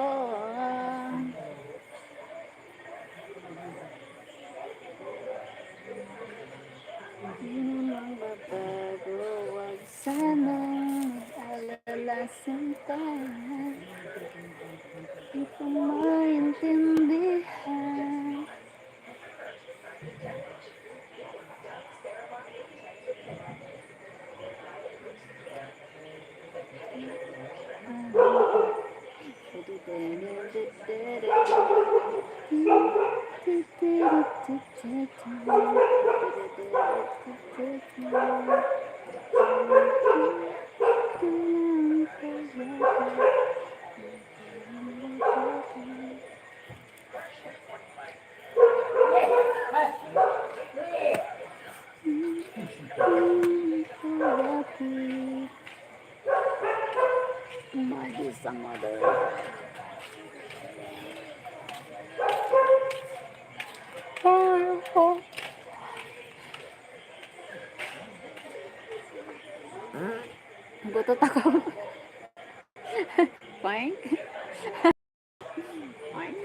Magbabago, wag sana mag-alala sinta. Di ko maintindihan. Mother, some mother. Gutot ako. Fine. Fine.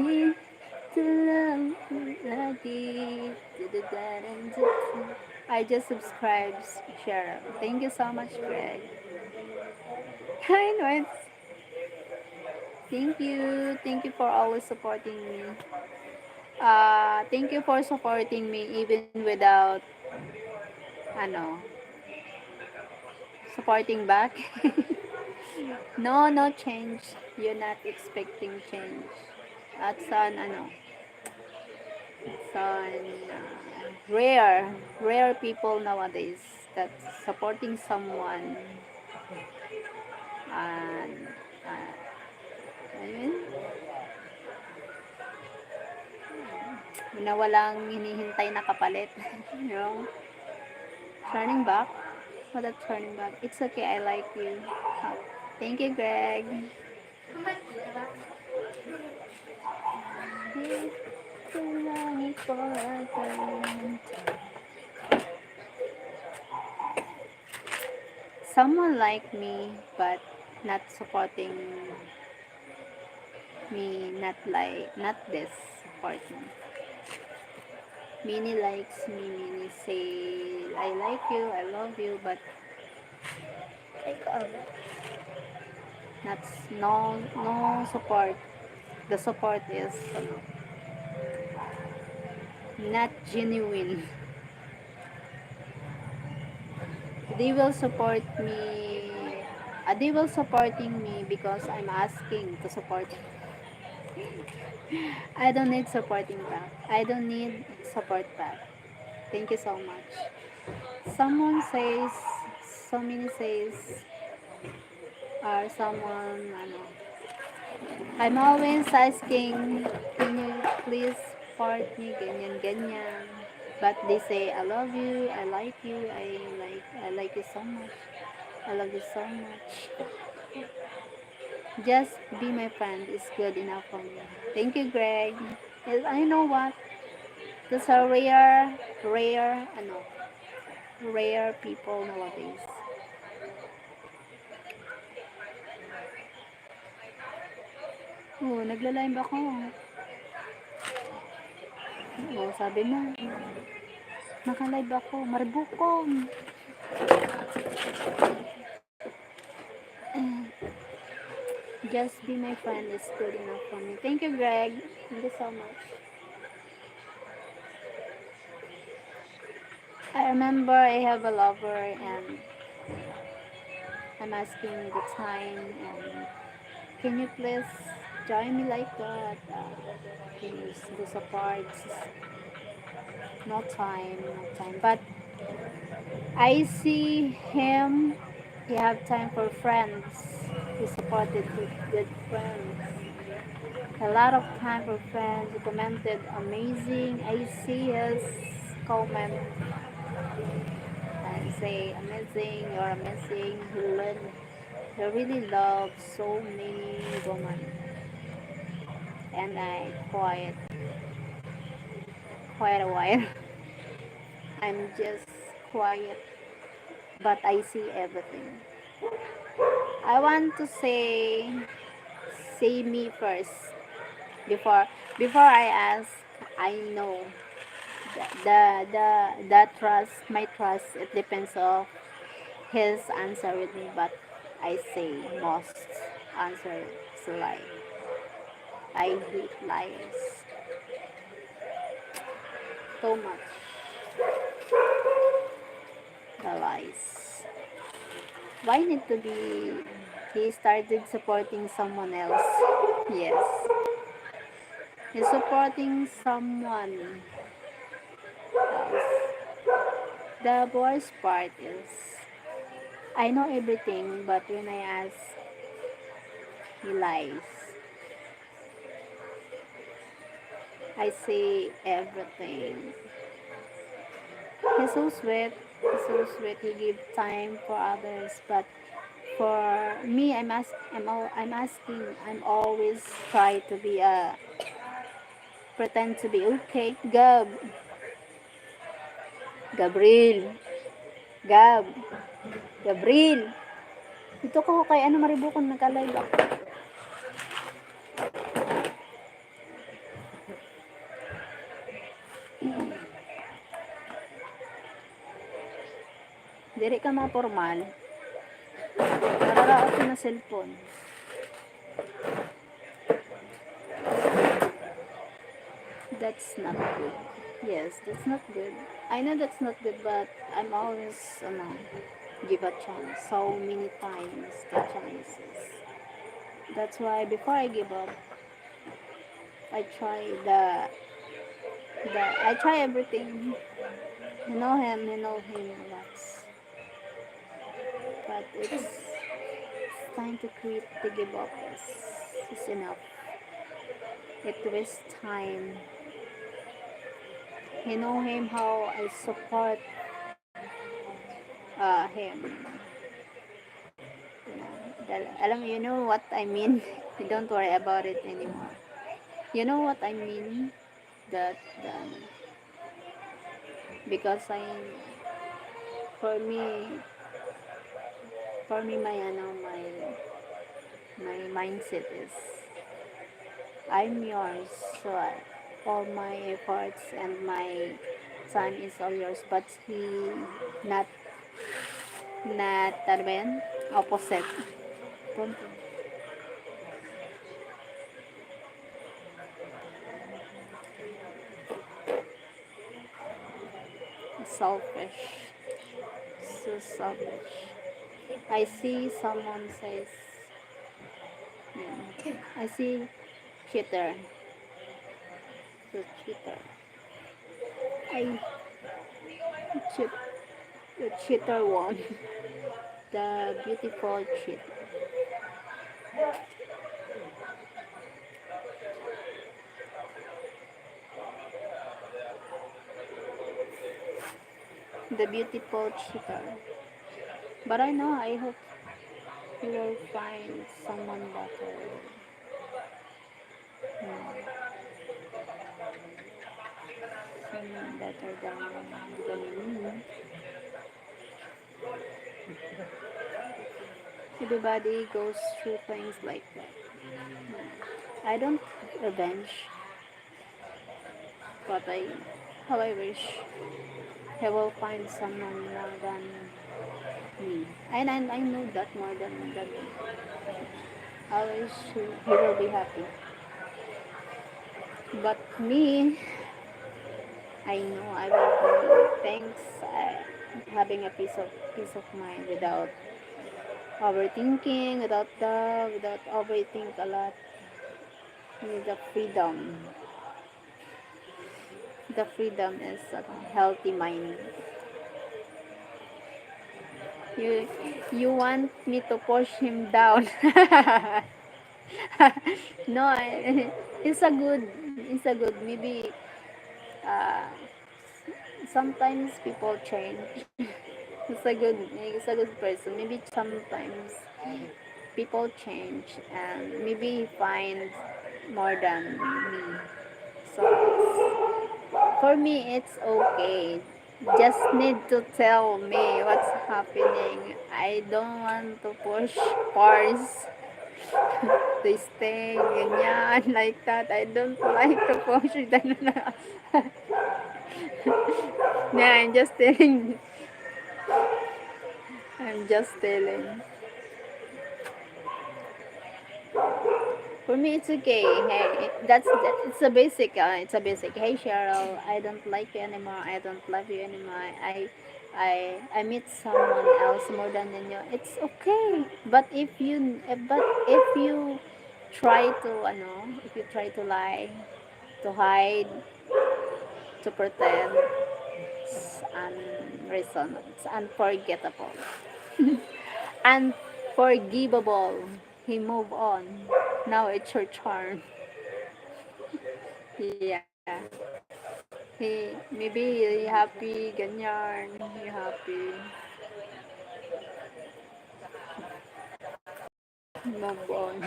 Dito lang lagi. I just subscribe, share. Thank you so much, Greg. I know it's. Thank you. Thank you for always supporting me. Thank you for supporting me even without, ano, supporting back. No change. You're not expecting change. At son, rare people nowadays that supporting someone and ayun, na walang hinihintay na kapalit. You know, turning back. What a turning back. It's okay, I like you. Thank you, Greg. Someone like me, but not supporting me, not this supporting. Mini likes me, mini say, I like you, I love you, but not, no support. The support is not genuine. They will support me. They will supporting me because I'm asking to support. I don't need supporting back. I don't need support back. Thank you so much. Someone says, so many says, or someone, I'm always asking, can you please support me, ganyan, ganyan. But they say, I love you, I like you, I like you so much. I love you so much. Just be my friend is good enough for me. Thank you, Greg. And I know what? Those are rare people nowadays. Oh, nagla-live ako. Oh, sabi mo. Naka-live ako. Marbukong. Just be my friend is good enough for me. Thank you, Greg. Thank you so much. I remember I have a lover and I'm asking the time and can you please join me like that? Can you do support? No time. But I see him. He have time for friends. He supported with friends. A lot of time for friends. He commented amazing. I see his comment and say amazing. You're amazing. He really loves so many women. And I quiet a while. I'm just quiet, but I see everything. I want to say me first before I ask. I know the trust, my trust, it depends of his answer with me, but I say most answer is lie. I hate liars so much. The lies. Why need to be he started supporting someone else? Yes. He's supporting someone else. The worst part is, I know everything, but when I ask, he lies. I say everything. He's so sweet. He's so sweet. He gives time for others, but for me, I'm asking. I'm always try to be pretend to be okay. Gabriel, Gab, Gabriel. Ito ko kay ano maribukon nagka-live ako. Diri ka ma-formal. Nararaot ko na cellphone. That's not good. Yes, that's not good. I know that's not good, but I'm always give a chance. So many times the chances. That's why before I give up, I try I try everything. You know him lots. But it's time to quit, to give up. It's enough. It wastes time. You know him how I support him. You know what I mean? You don't worry about it anymore. You know what I mean? That because for me my mindset is I'm yours, so all my efforts and my time is all yours, but he not ano ba yan? Opposite. Tonto. Selfish. So selfish. I see someone says, I see cheater. The cheater. Cheat, the cheater won. The beautiful cheat. The beautiful cheater. But I know, I hope you will find someone better. Someone better than me. Everybody goes through things like that. I don't revenge, but how I wish he will find someone more than me. And I know that more than me. I wish he will be happy. But me, I know I will be thanks having a peace of mind without overthinking, without doubt, without overthink a lot. With the freedom. The freedom is a healthy mind. You want me to push him down? No, it's a good. Maybe sometimes people change. It's a good person. Maybe sometimes people change and maybe he finds more than me. So for me it's okay. Just need to tell me what's happening. I don't want to force to stay ganyan like that. I don't like to push it. Yeah, I'm just telling. For me, it's okay. Hey, it's a basic. Hey, Cheryl, I don't like you anymore. I don't love you anymore. I meet someone else more than you. It's okay. But if you try to lie, to hide, to pretend. It's unreasonable. It's unforgettable. Unforgivable. He moved on. Now it's your turn. Yeah. Maybe he happy, ganyan. He happy. Move on.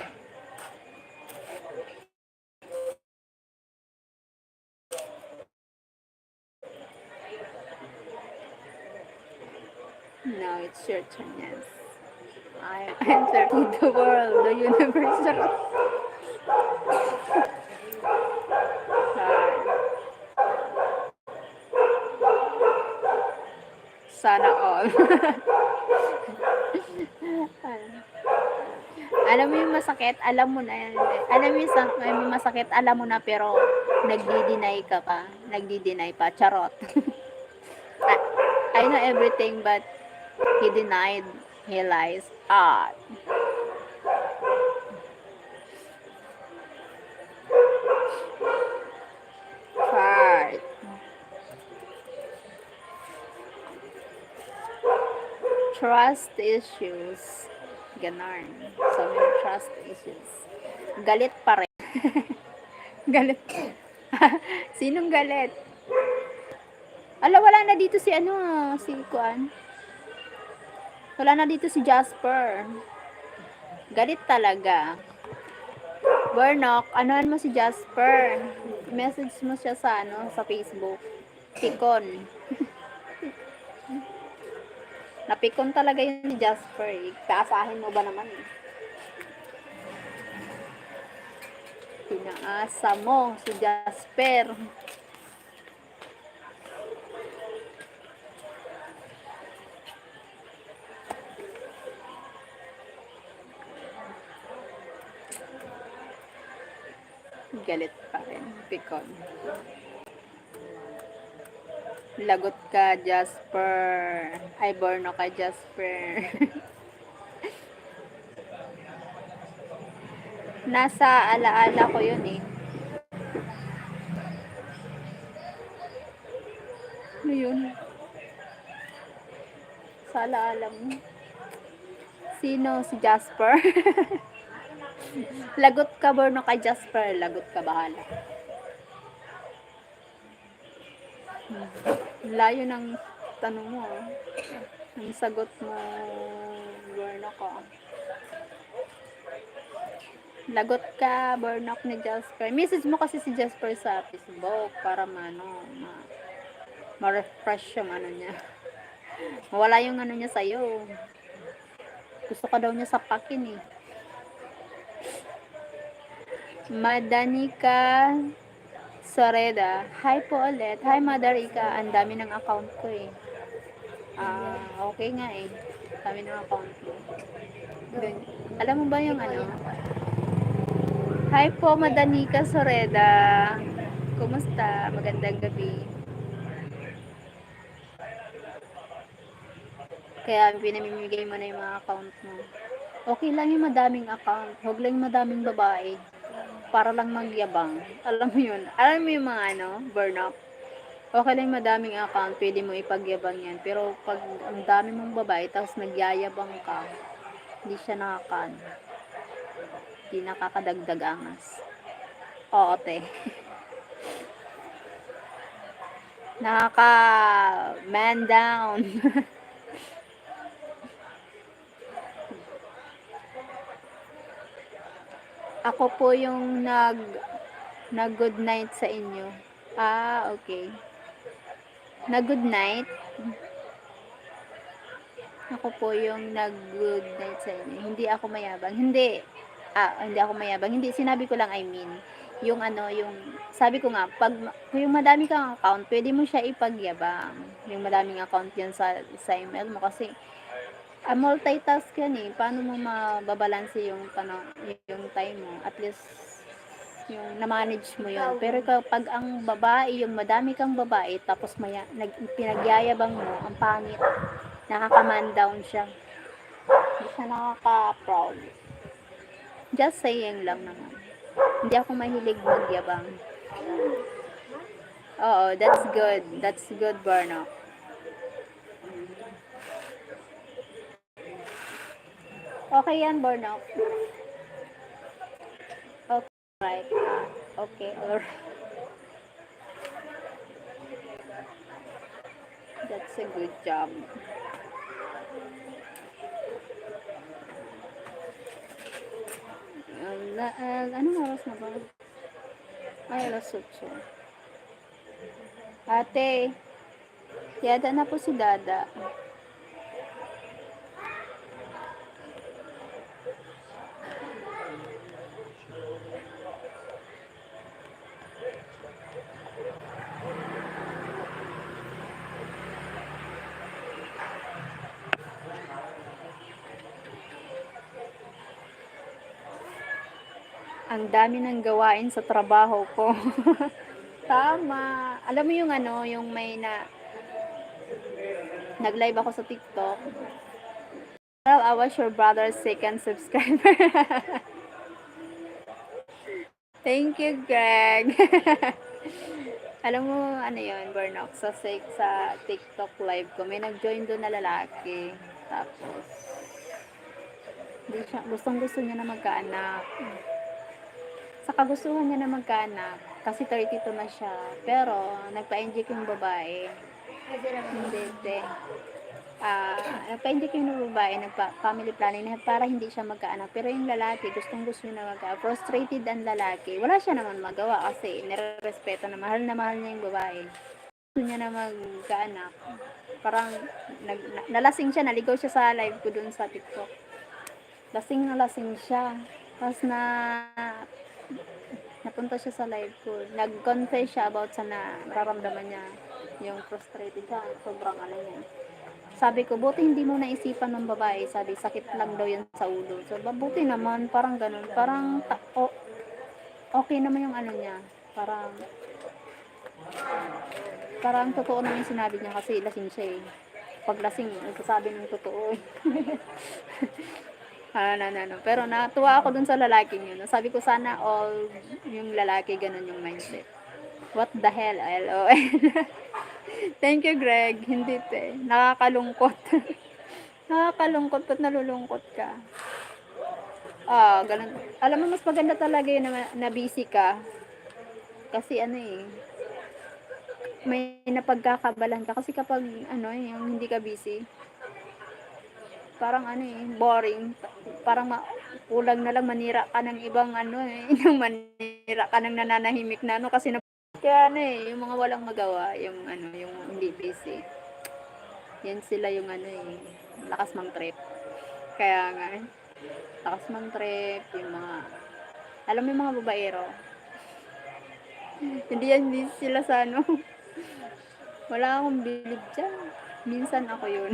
Now it's your turn, yes. I entered the world, the universe. Sana all. Alam mo yung masakit, alam mo na yan. Alam mo yung masakit, alam mo na pero nagdi-deny ka pa. Nagdi-deny pa. Charot. I know everything but he denied. He lies. Fart. Trust issues. Ganon. So, may trust issues. Galit pa rin. Galit. Sinong galit? Ala, wala na dito si si Kuan. Wala na dito si Jasper. Galit talaga. Burnok, anuhan mo si Jasper. Message mo siya sa sa Facebook. Pikon. Napikon talaga yun ni Jasper. Kaasahin mo ba naman Pinaasa mo si Jasper. Galit pa rin. Pikon. Lagot ka, Jasper. Ay, Borno ka, Jasper. Nasa alaala ko yun eh. Ano yun? Sa alaala mo. Sino? Si Jasper? Lagot ka, Borno ka, Jasper. Lagot ka, bahala. Layo ng tanong mo. Ang sagot mo, Borno ka. Lagot ka, Bornok ni Jasper. Message mo kasi si Jasper sa Facebook para ma-refresh yung niya. Mawala yung niya sa'yo. Gusto ka daw niya sapakin eh. Madanika Soreda. Hi po ulit. Hi, Madarika. Ang dami ng account ko eh. Okay nga eh. Dami ng account ko. Alam mo ba yung Hi po, Madanika Soreda. Kumusta? Magandang gabi. Kaya pinamimigay mo na yung mga account mo. Okay lang yung madaming account. Huwag lang yung madaming babae. Para lang magyabang. Alam mo yun. Alam mo yung mga burn up. Okay lang yung madaming account. Pwede mo ipagyabang yan. Pero pag ang dami mong babae, tapos nagyayabang ka, hindi siya hindi nakakadagdag angas. Oo, te. Man down. Ako po yung nag-good night sa inyo. Okay. Nag-good night? Ako po yung nag-good night sa inyo. Hindi ako mayabang. Hindi ako mayabang. Hindi, sinabi ko lang, yung sabi ko nga, yung madami kang account, pwede mo siya ipagyabang. Yung madaming account yan sa email mo kasi multitask yan eh. Paano mo mababalanse yung time mo? At least, yung na-manage mo yun. Pero kapag ang babae, yung madami kang babae, tapos pinagyayabang mo, ang pangit, nakaka-man down siya. Hindi siya nakaka-proud. Just saying lang naman. Hindi ako mahilig magyabang. Oo, that's good. That's good, Barno. Okay yan, Barno. Okay, right. Okay, alright. That's a good job. Anong oras na ba? Ay, alas 8. Ate, yata na po si Dada. Ang dami ng gawain sa trabaho ko. Tama. Alam mo yung ano, yung may nag-live ako sa TikTok. Well, I was your brother's second subscriber. Thank you, Greg. Alam mo, ano yun, Burnock, sa TikTok live ko, may nag-join doon na lalaki. Tapos, gustong gusto niya na magkaanak. Sa kagustuhan niya na magkaanak, kasi 32 na siya. Pero, nagpa-enjoy yung babae. Hindi, nagpa-enjoy yung babae, nagpa-family planning na para hindi siya magkaanak. Pero yung lalaki, gustong gusto niya na magkaanak. Frustrated ang lalaki. Wala siya naman magawa kasi nirerespeto na mahal niya yung babae. Gusto niya na magkaanak. Parang, nalasing siya, naligaw siya sa live ko dun sa TikTok. Lasing na lasing siya. Tapos napunta siya sa live ko. Nag-confess siya about sa nararamdaman niya. Yung frustrated siya. Sobrang ano niya. Sabi ko, buti hindi mo naisipan ng babae. Sabi, sakit lang daw yan sa ulo. So, buti naman, parang ganun. Parang, okay naman yung ano niya. Parang totoo naman yung sinabi niya kasi lasing siya eh. Pag lasing, nagsasabi ng totoo eh. Pero natuwa ako dun sa lalaking yun. Sabi ko sana all yung lalaki ganun yung mindset. What the hell, LOL. Thank you, Greg. Hindi nakakalungkot. Nakakalungkot, ba't nalulungkot ka? Ganun. Alam mo, mas maganda talaga yun na busy ka. Kasi may napagkakabalan ka. Kasi kapag yung hindi ka busy, parang boring. Parang kulang na lang manira ka ng ibang yung manira ka ng nananahimik na kasi kaya yung mga walang magawa, yung yung hindi busy. Yan sila yung lakas mang trip. Kaya nga, lakas mang trip, yung mga, alam mo yung mga babaero, hindi yan busy sila sa wala akong bilib dyan. Minsan ako yun.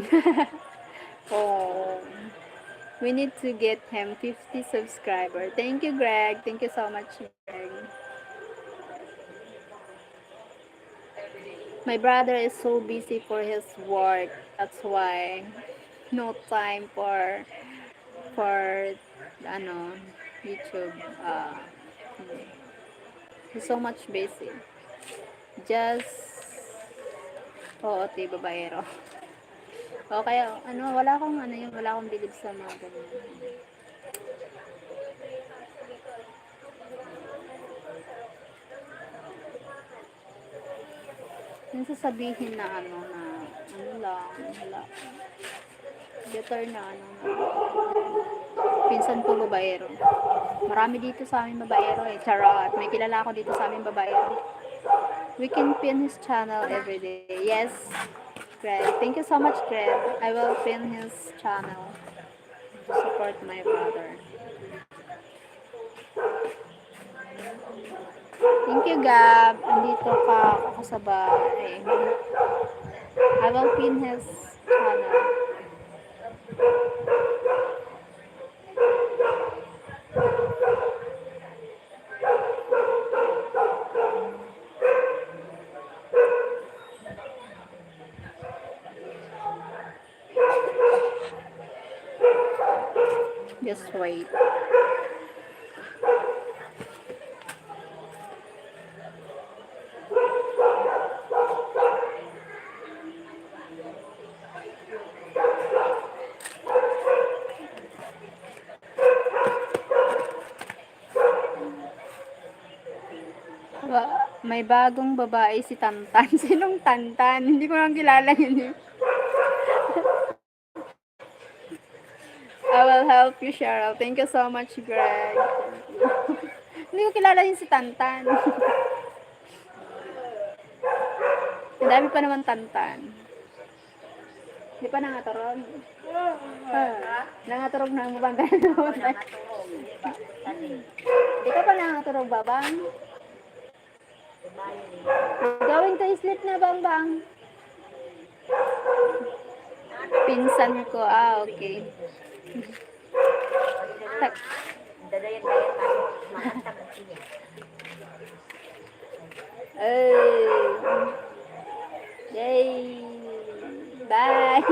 Oh, we need to get him 50 subscriber. Thank you, Greg. Thank you so much, Greg. My brother is so busy for his work. That's why no time for YouTube. He's so much busy. Babaero. O kaya, wala akong bilib sa mga ganyan. Yung sasabihin na wala. Better na pinsan ko babaero. Marami dito sa amin babaero eh. Charot. May kilala ako dito sa amin babaero. We can pin his channel every day. Yes, Greg. Thank you so much, Greg. I will pin his channel to support my brother. Thank you, Gab. Andito ako sa bahay. I will pin his channel. Just wait. May bagong babae si Tantan. Sinong Tantan? Hindi ko lang kilala yun. I will help you, Cheryl. Thank you so much, Greg. Hindi ko kilala yun si Tantan. Ang dami pa naman Tantan. Di pa nangaturog? Nangaturog na ang bangga. Di ka pa nangaturog, babang? Going to sleep na, bambang. Pinsan ko. Okay. Yay! Bye!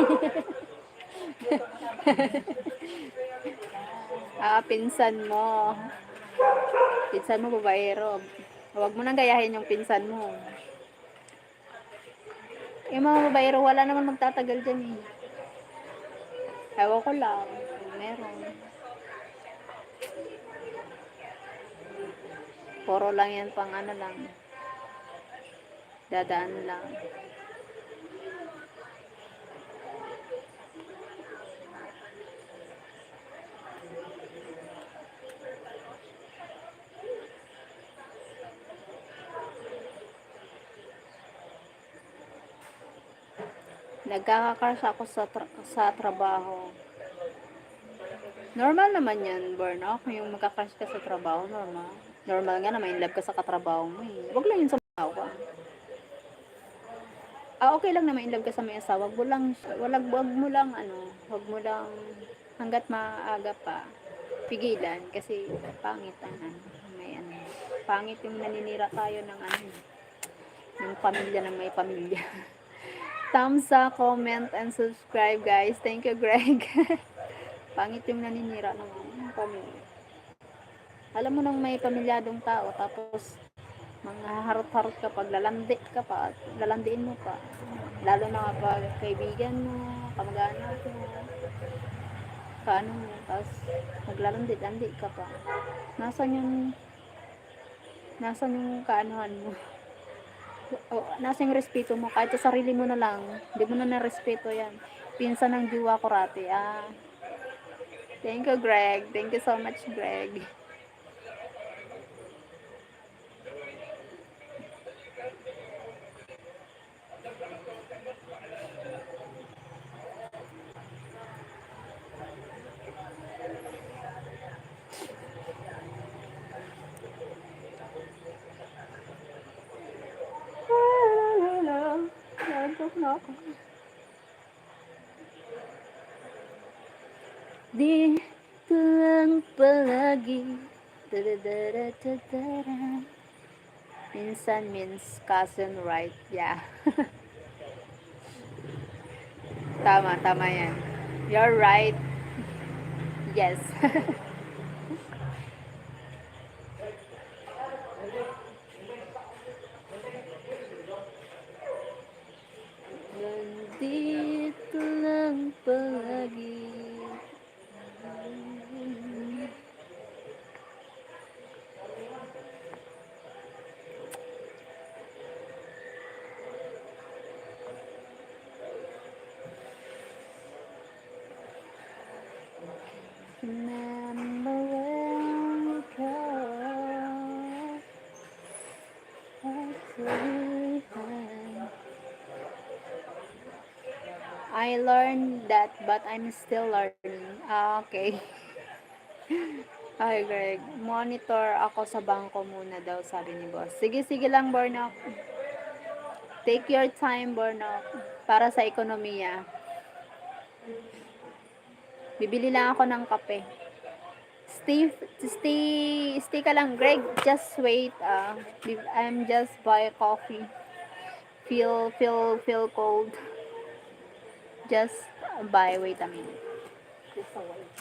Pinsan mo. Pinsan mo, babaero. Huwag mo nang gayahin yung pinsan mo. Yung mga babaero, wala naman magtatagal dyan eh. Ewan ko lang. Meron. Puro lang yan pang ano lang. Dadaan lang. Nagkaka-crush ako sa trabaho. Normal naman yan, burnout. Yung magka-crush ka sa trabaho, normal. Normal nga na may love ka sa katrabaho mo eh. Huwag lang yun sa asawa. Okay lang na may love ka sa may asawa. Wag mo lang hanggat maaga pa pigilan kasi pangit pangit yung naninira tayo ng pamilya ng may pamilya. Thumbs up, comment, and subscribe, guys. Thank you, Greg. Pangit yung naninira ng pamilya. Alam mo nang may pamilyadong tao, tapos mga harot-harot ka pag lalandiin mo pa. Lalo na kapag kaibigan mo, kamag-anak mo, tapos maglalandi ka pa. Nasaan yung kaanuhan mo? Nasa yung respeto mo, kahit sa sarili mo na lang, hindi mo na respeto yan. Pinsan ng jowa ko rati. Thank you, Greg. Thank you so much, Greg. Dito lang palagi. Minsan means cousin, right? Yeah. Tama yan. You're right. Yes. Nandito lang palagi. Remember when we go. I learned that, but I'm still learning. Okay. Ay, Greg. Monitor ako sa bangko muna daw, sabi ni boss. Sige lang, Bornok. Take your time, Bornok. Para sa ekonomiya. Bibili lang ako ng kape. Stay ka lang, Greg. Just wait. I'm just buy coffee. Feel cold. Just buy. Wait a minute. Just a wait.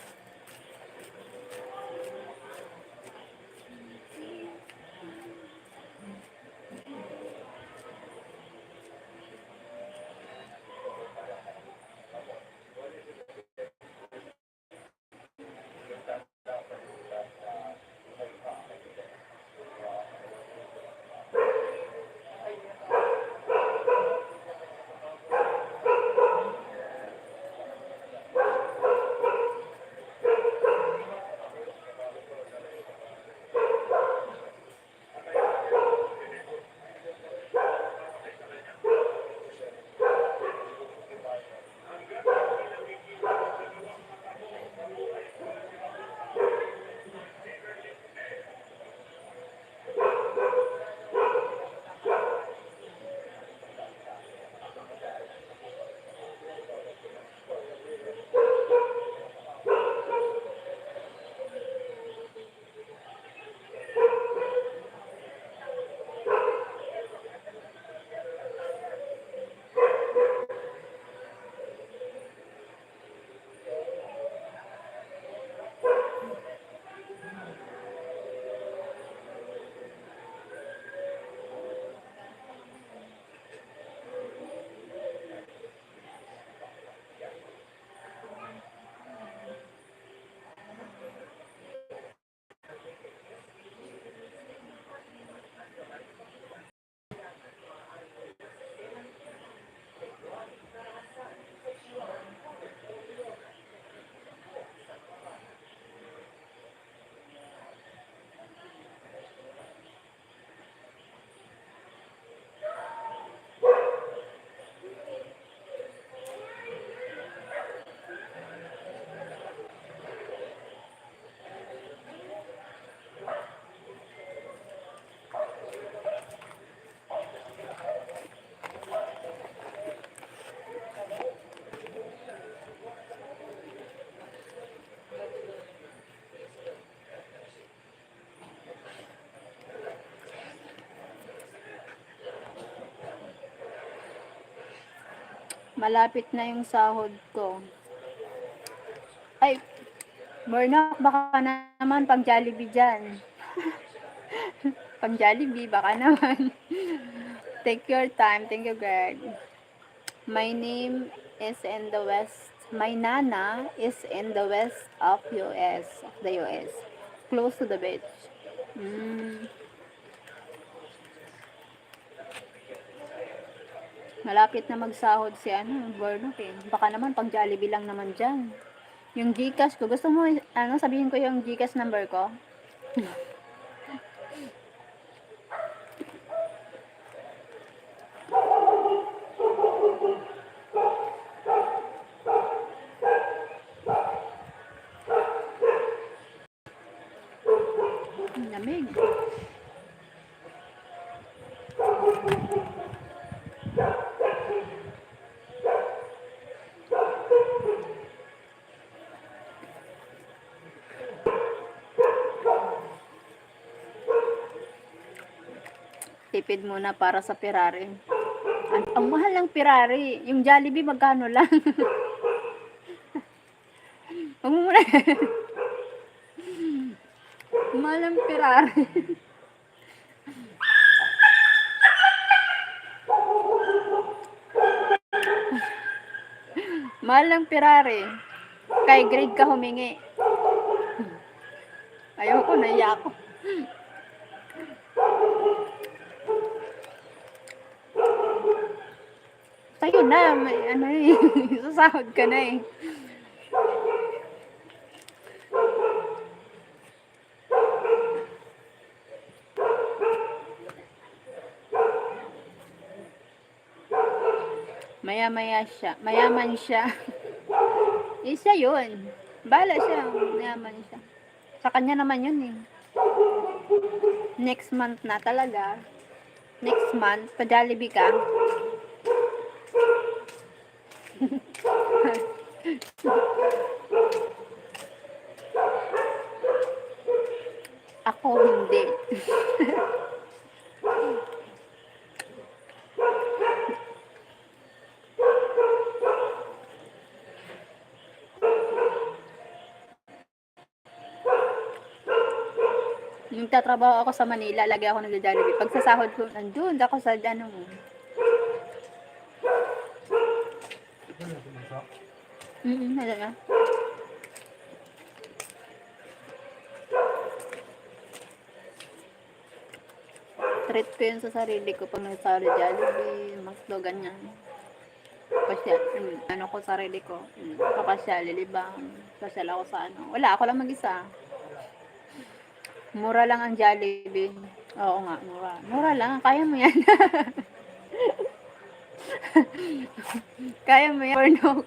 Malapit na yung sahod ko. Ay, Burnok, baka naman pang Jollibee dyan. Pang Jollibee, baka naman. Take your time. Thank you, Greg. My name is in the west. My nana is in the west of the US. Close to the beach. Malapit na magsahod si Burnok eh. Baka naman pang Jollibee lang naman dyan. Yung Gcash ko, gusto mo, sabihin ko yung Gcash number ko? Ang lamig. Tipid muna para sa Ferrari. Ang mahal ng Ferrari. Yung Jollibee, magkano lang? Huwag mo muna. Mahal ng Ferrari. Mahal ng Ferrari. Kay Greg ka humingi. Ayoko, naiya ako. Sa'yo na, may sasahod ka na eh. Mayaman siya. Isa yun. Bala siya, mayaman siya. Sa kanya naman yun eh. Next month na talaga. Next month, pa Jollibee ka. Ako hindi. Nung tatrabaho ako sa Manila, lagi ako nagja-Jollibee. Pag sa sahod ko, nandun ako sa Hala na. Treat ko yun sa sarili ko pag nagsahod sa Jollibee, McDo, ganyan. Pasyal, ko sarili ko. Papasyal, lilibang. Pasyal ako sa Wala, ako lang mag-isa. Mura lang ang Jollibee. Oo nga, mura. Mura lang, kaya mo yan. Kaya mo yan, Burnok.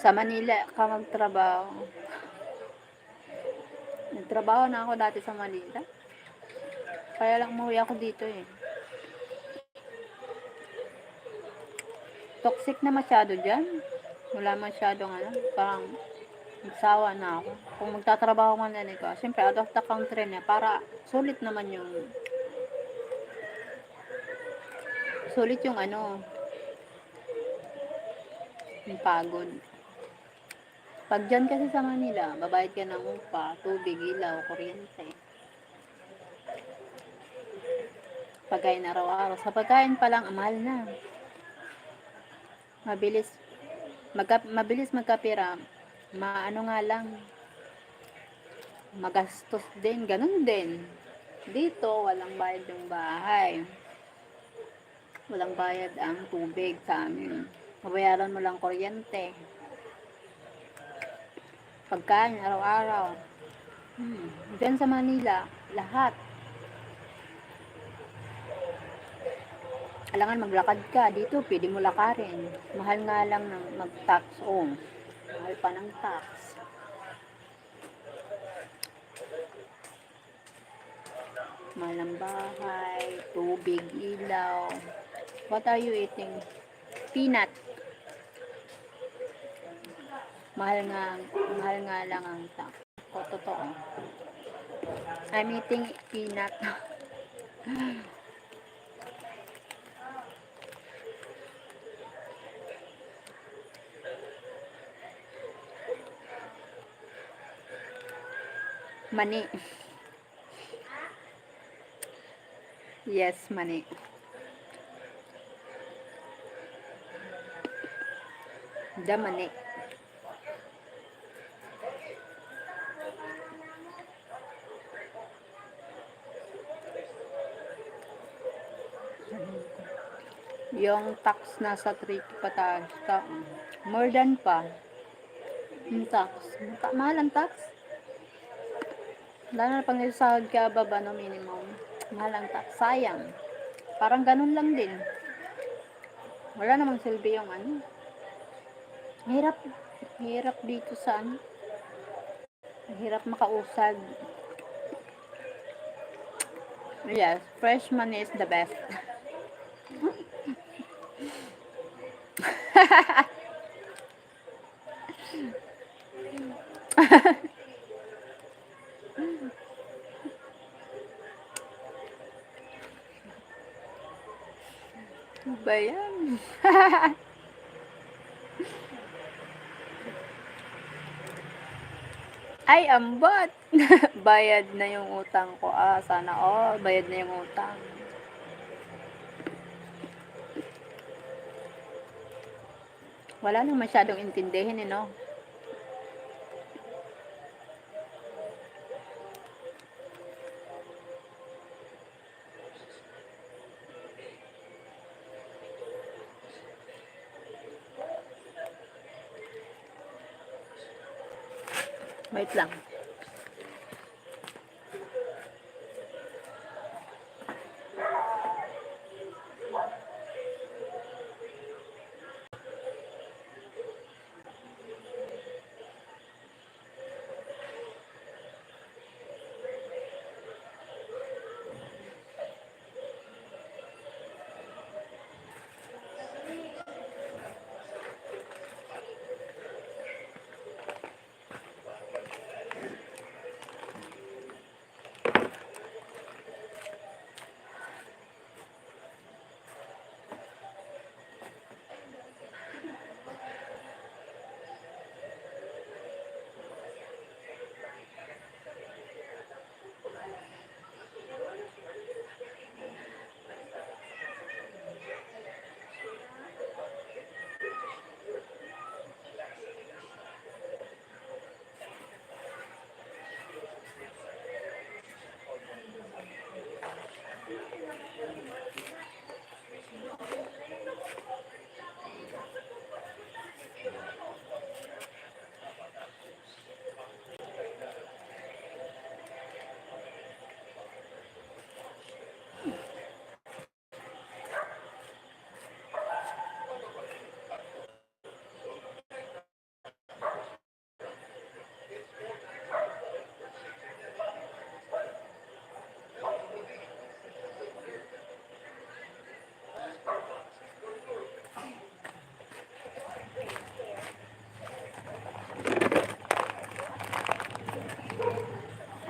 Sa Manila ka magtrabaho. Nagtrabaho na ako dati sa Manila. Kaya lang umuwi ako dito eh. Toxic na masyado dyan. Wala masyadong parang nagsawa na ako. Kung magtatrabaho man na ko, siyempre out of the country na, para sulit naman yung yung pagod. Pag dyan kasi sa Manila, babayad ka ng upa, tubig, ilaw, kuryente. Pagkain araw-araw. Sa pagkain pa lang, mahal na. Mabilis magkapira. Nga lang, magastos din, ganun din. Dito, walang bayad yung bahay. Walang bayad ang tubig sa amin. Mabayaran mo lang kuryente. Pagkain, araw-araw. Diyan sa Manila, lahat. Kailangan maglakad ka. Dito, pwede mo lakarin. Mahal nga lang ng mag-tax. Oh, mahal pa ng tax. Mahal ng bahay, tubig, ilaw. What are you eating? Peanut. Mahal nga lang ang tax. O, totoo. I'm eating peanut. Mani. Yes, mani. The mani. Yung tax nasa 3 pataas. More than pa. Yung tax. Mahal ang tax. Lalo na pang isahod ka baba no minimum. Mahal ang tax. Sayang. Parang ganun lang din. Wala namang silbi yung ano. Hirap. Hirap dito sa ano. Hirap makausad. Yes, fresh money is the best. Ano ba yan? Ay, ambot! Bayad na yung utang ko. Sana all. Bayad na yung utang. Wala nang masyadong intindihin, no? Wait lang.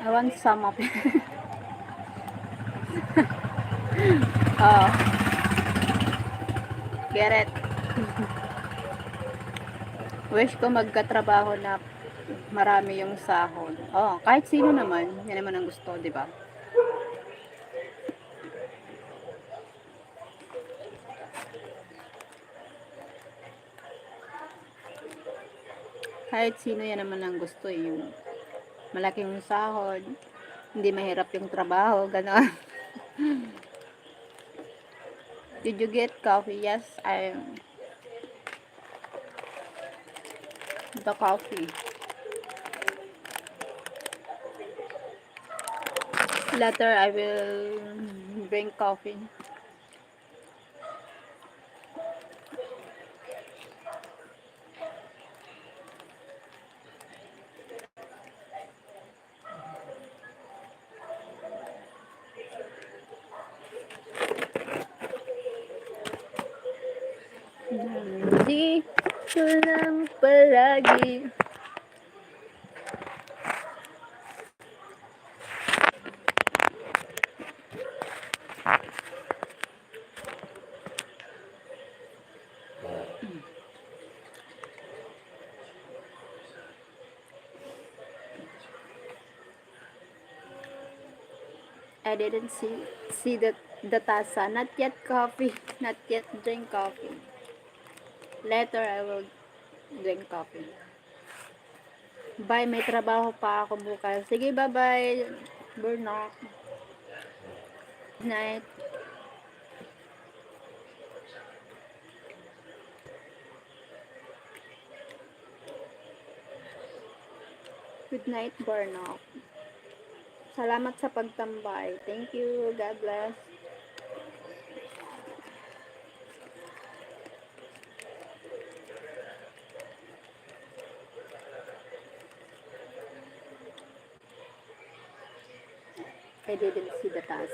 I want some of it. Oh. Get it. Wish ko magkatrabaho na marami yung sahod. Oh, kahit sino naman, yan naman ang gusto, di ba? Kahit sino yan naman ang gusto, yung malaking sahod, hindi mahirap yung trabaho, gano'n. Did you get coffee? Yes, the coffee. Later, I will bring coffee. ko lang palagi. I didn't see the tasa. Not yet coffee. Not yet drink coffee. Later I will drink coffee. Bye, may trabaho pa ako bukas. Sige, bye-bye. Burnock. Good night. Good night, Burnock. Salamat sa pagtambay. Thank you. God bless. I didn't see the task.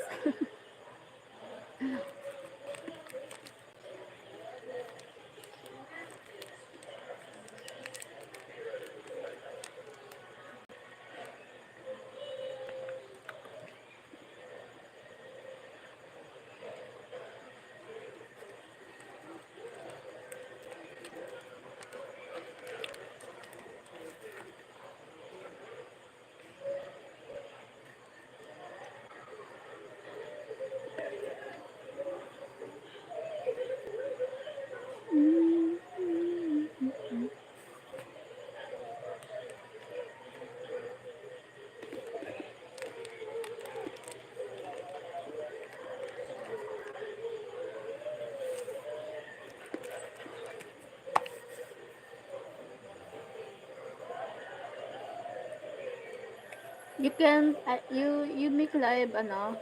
You can, you make live,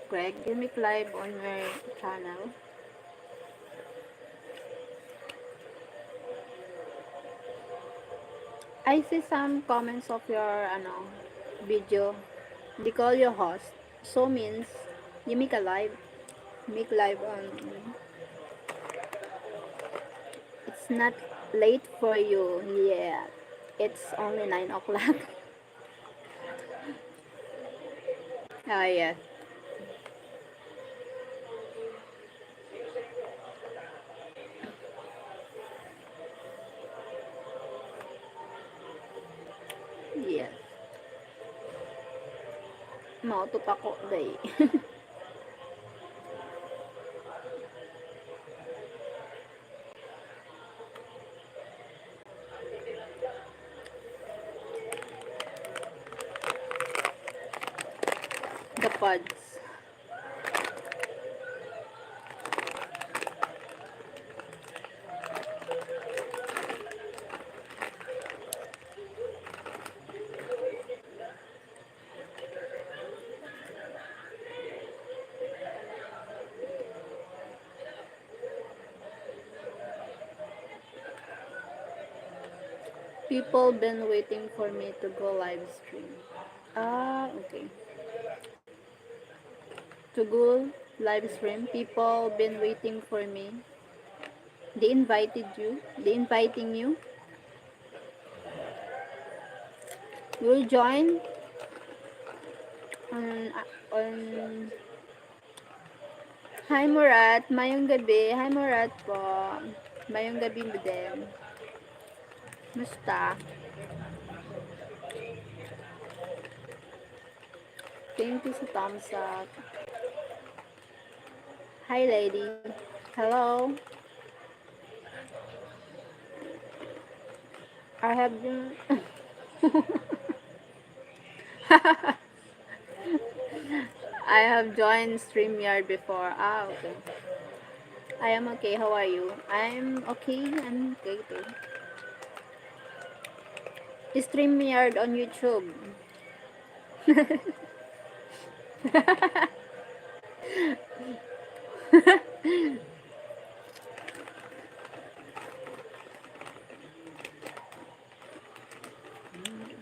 Greg? You make live on your channel? I see some comments of your, video. They call you host. So means, you make a live. Make live on, it's not late for you yet. It's only 9 o'clock. Ah, yes. Yes. Mauto pa ko, day. The pods. People been waiting for me to go live stream. Ah, okay. To go live stream, people been waiting for me. They invited you. They inviting you. You'll join on Hi Murat, mayong gabi. Hi Murat po. Mayong gabi mo din. Musta? Thank you sa thumbs up. Hi lady. Hello. I have been I have joined StreamYard before. Ah, okay. I am okay. How are you? I'm okay. I'm okay too. StreamYard on YouTube.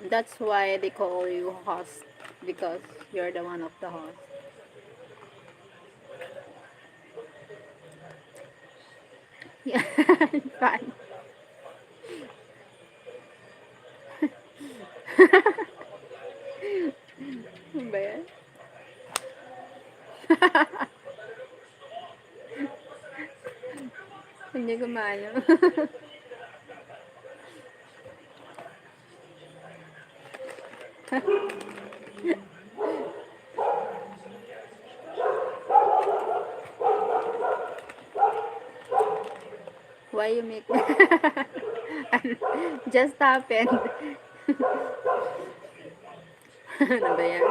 That's why they call you host, because you're the one of the host. Yeah, fine. Ano ba yan? Hindi ko maano. Why you make just happened. Ano ba yan?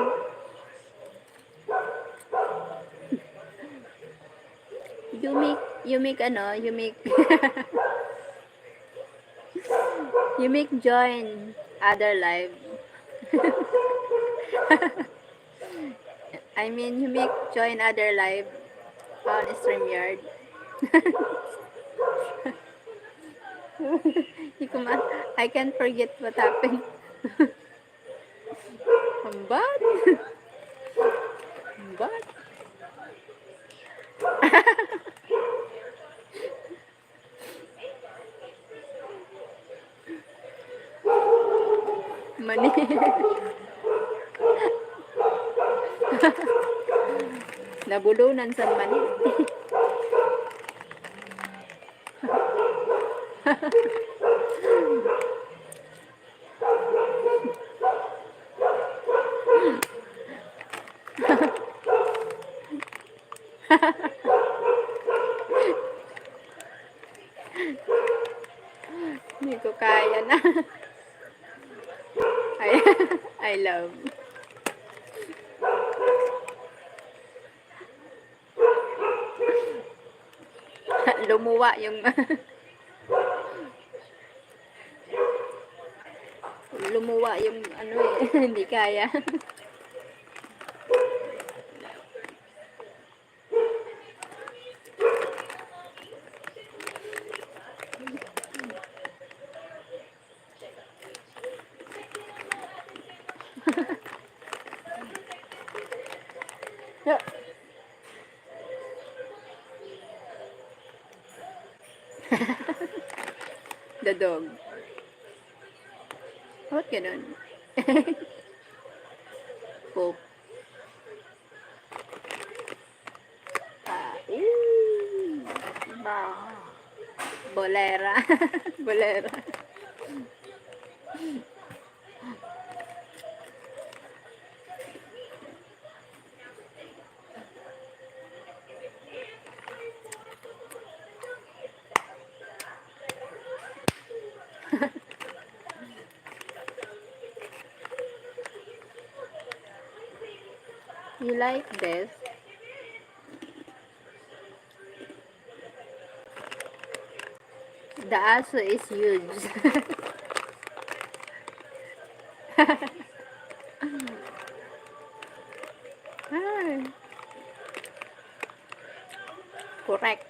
You make ano, you make you make join other live. I mean, you make join other live on StreamYard. I can't forget what happened. Hambat? Hambat? Mani. Nabulunan sa mani. Hindi ko kaya na. I love. Lumuwa yung lumuwa yung ano eh, hindi kaya. The dog. What ganun? Poop. Ba. Bolera. Bolera. You like this? The aso is huge. Ah. Correct.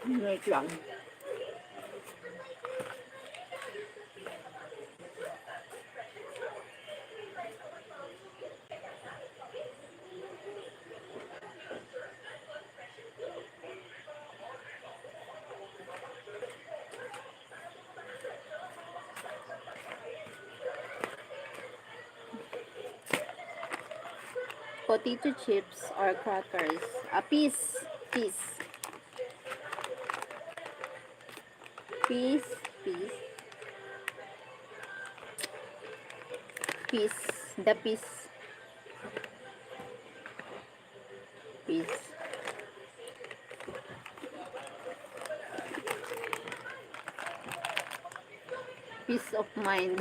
Wait lang. Potato chips or crackers. A piece. Piece. Piece. Piece. Piece. The piece. Piece. Peace of mind.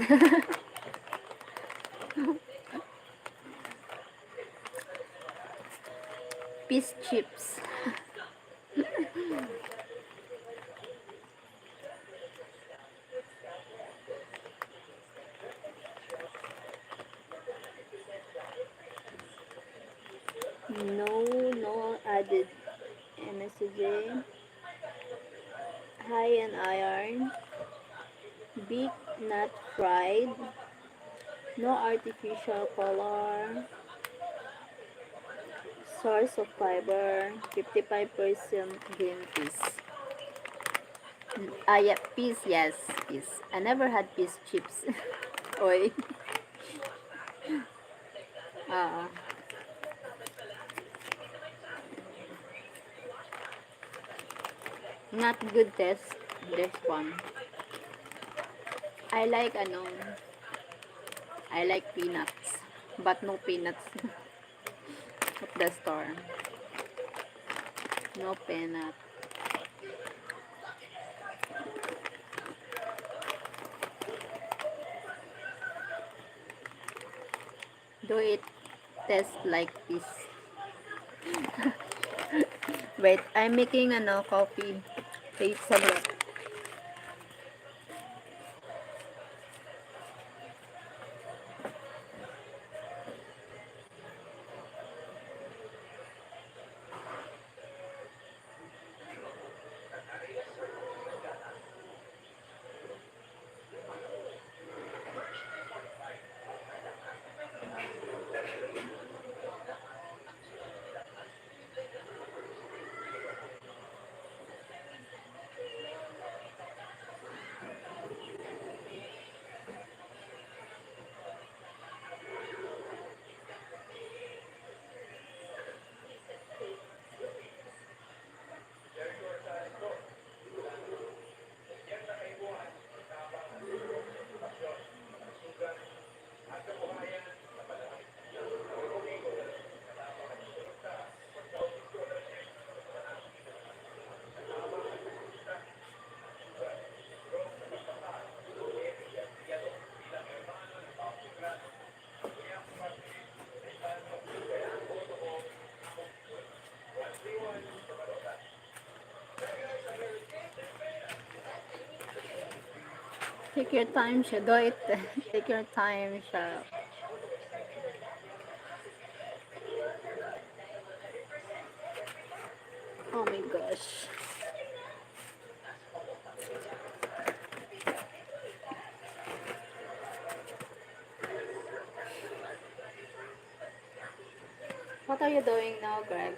Peace chips. No added MSG. High in iron. Big, not fried. No artificial color. Source of fiber, 55% green peas. Yeah, peas, yes, peas. I never had peas chips. Oy. Uh, not good test. This one. I like I like peanuts, but no peanuts at the store. No peanut. Do it taste like peas? Wait, I'm making coffee. Wait, saglit. Take your time siya. Do it. Take your time siya. Oh my gosh. What are you doing now, Greg?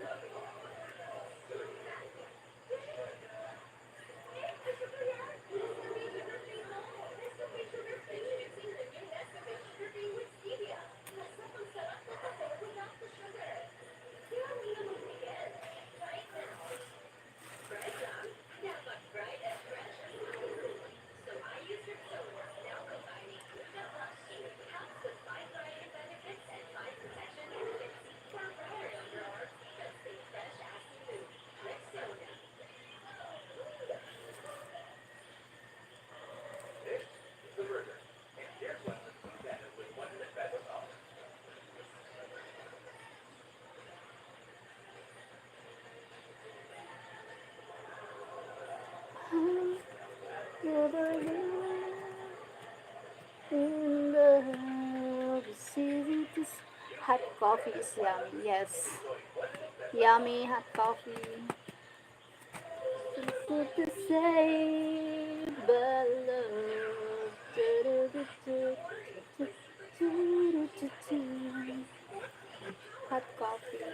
You're the in the world. It's easy to hot coffee is yummy. Yes. Yummy hot coffee. Good to say, but love. Hot coffee.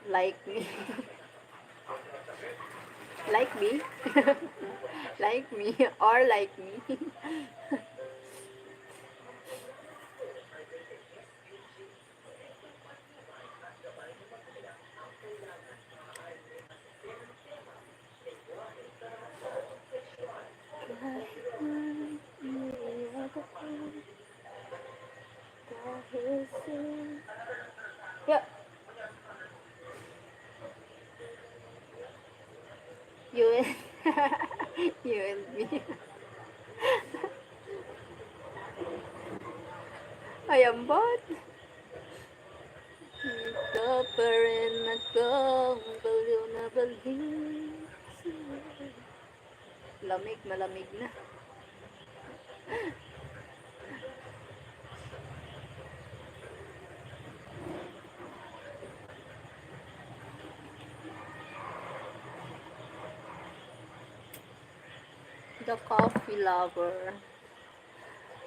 Like me. Like me. Like me or like me. Yep. You and you and me. Ayan ba't? Ikaw pa rin akong baliw na baliw. Lamig, malamig na. The coffee lover.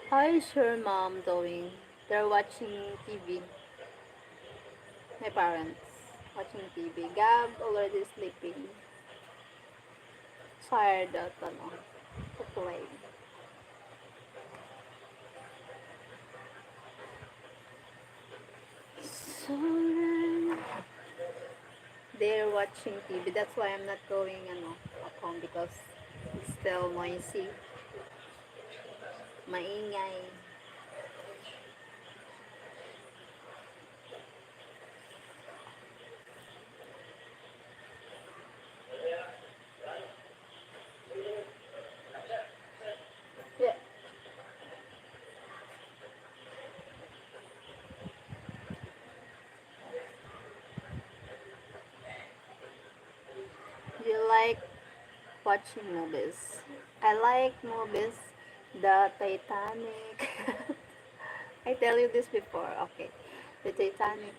How is your mom doing? They're watching TV. My parents watching TV. Gab already sleeping. Tired at to play. So they're watching TV. That's why I'm not going at home because it's still noisy. Maingay. Yeah. Do you like watching movies? I like movies. The Titanic. I tell you this before. Okay. The Titanic,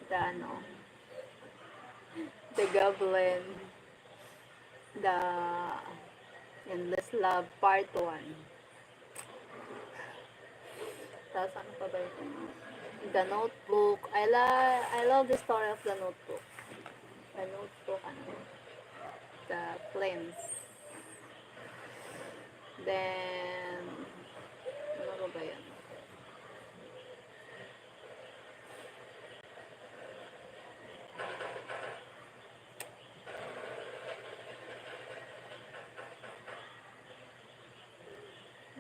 the Goblin, the Endless Love Part 1. Tapos ano pa ba ito? The Notebook. I love the story of The Notebook. The Notebook, the Flames. Then, ano pa ba yan?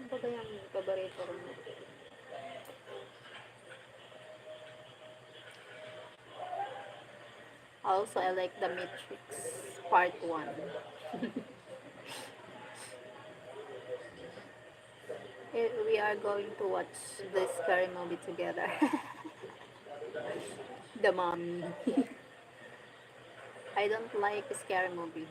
Ano pa ba yung paborito ko? Also, I like The Matrix Part 1. We are going to watch this scary movie together. The Mummy. I don't like scary movie.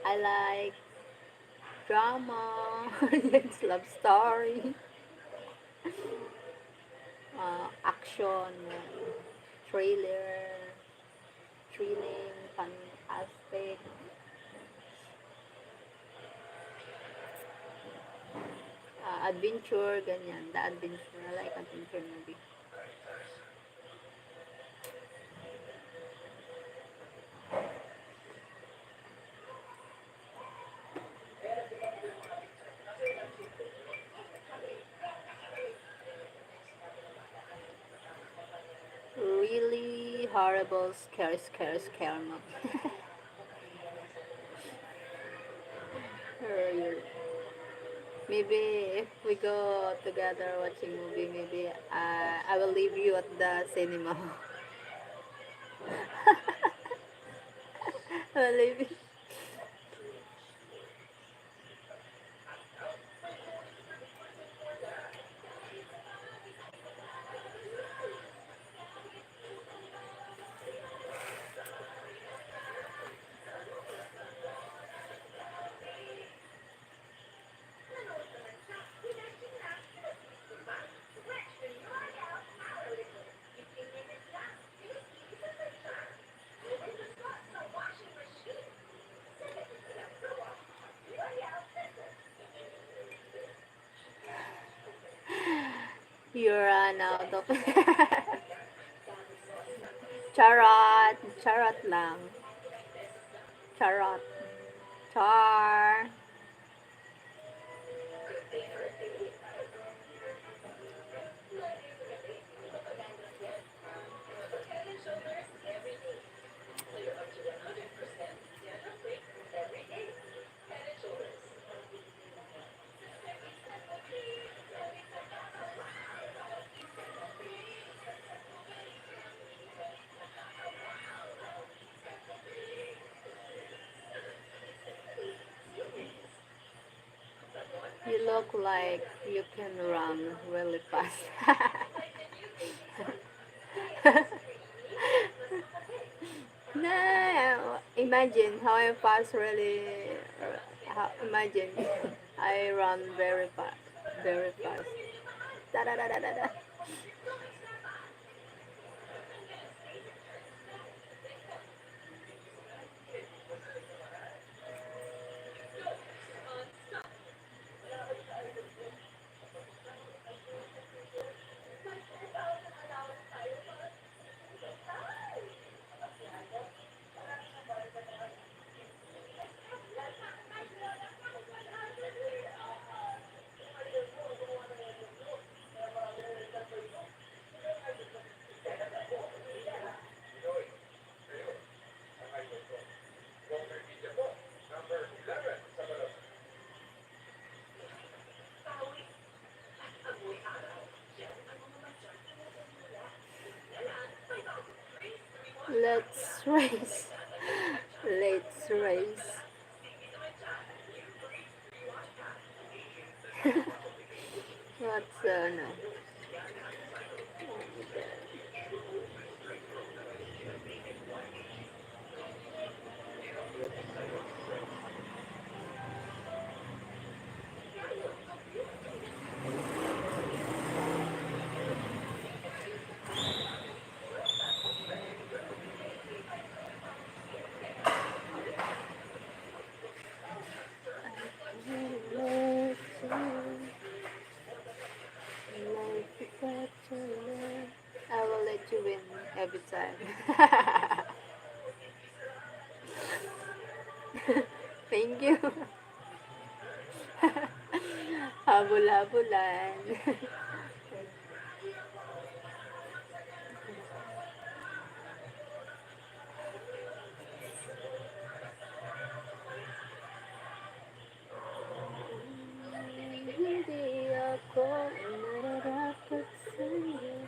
I like drama, it's love story, action, thriller, thrilling, fantastic. Adventure, ganyan. The adventure. I like adventure movie. Really horrible, scary movie. Maybe if we go together watching movie, maybe I will leave you at the cinema. I will leave you. You run out of charot. Charot lang. Charot. Char. You look like you can run really fast. No, imagine how I fast really. Imagine I run very fast, very fast. Da da da da da da. Let's race. Let's race. What's no? I will let you win every time. Thank you. Habol-habulan. Hindi ako nararapat sa'yo.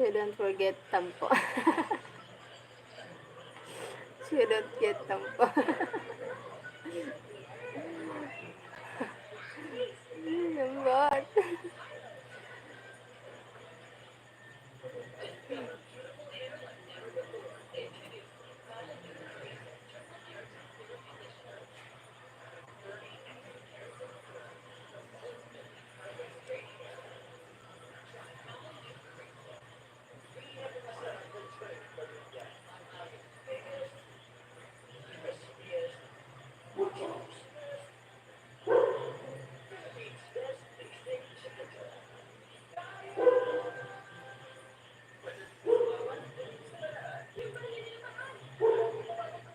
So don't forget tampo. So don't get tampo. Lambot.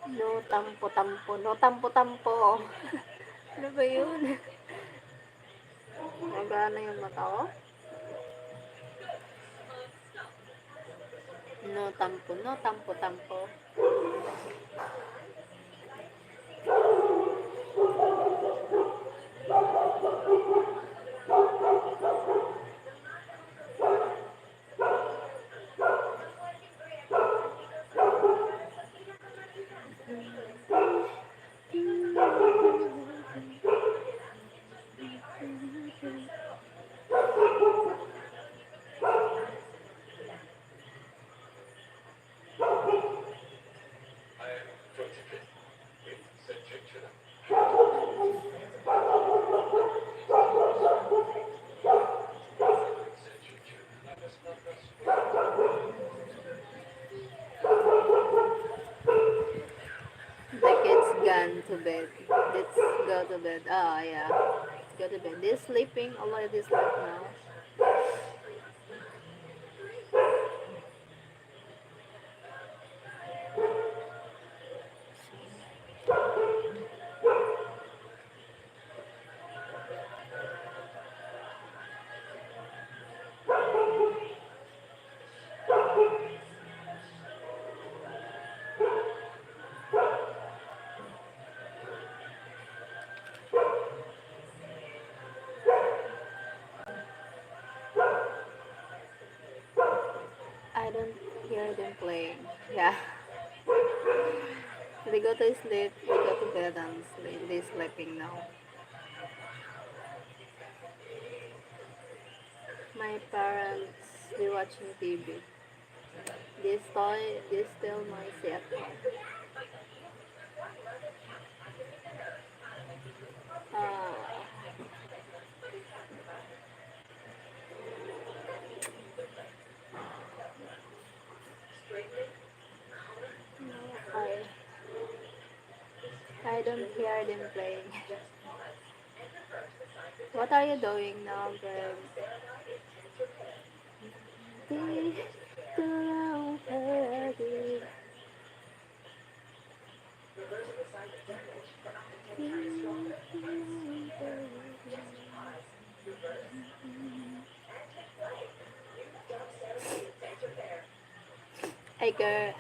No tampo-tampo. No tampo-tampo. Ano ba yun? Magana yung mata ko? No tampo. No tampo-tampo. The kids gone to bed. Let's go to bed. Oh, yeah. Let's go to bed. They're sleeping. Already sleep now. hear them playing. Yeah. They go to sleep, we go to bed and sleep. They're sleeping now. My parents, they watching TV. They still noisy at home. Uh, I I don't hear them playing. What are you doing now, Greg?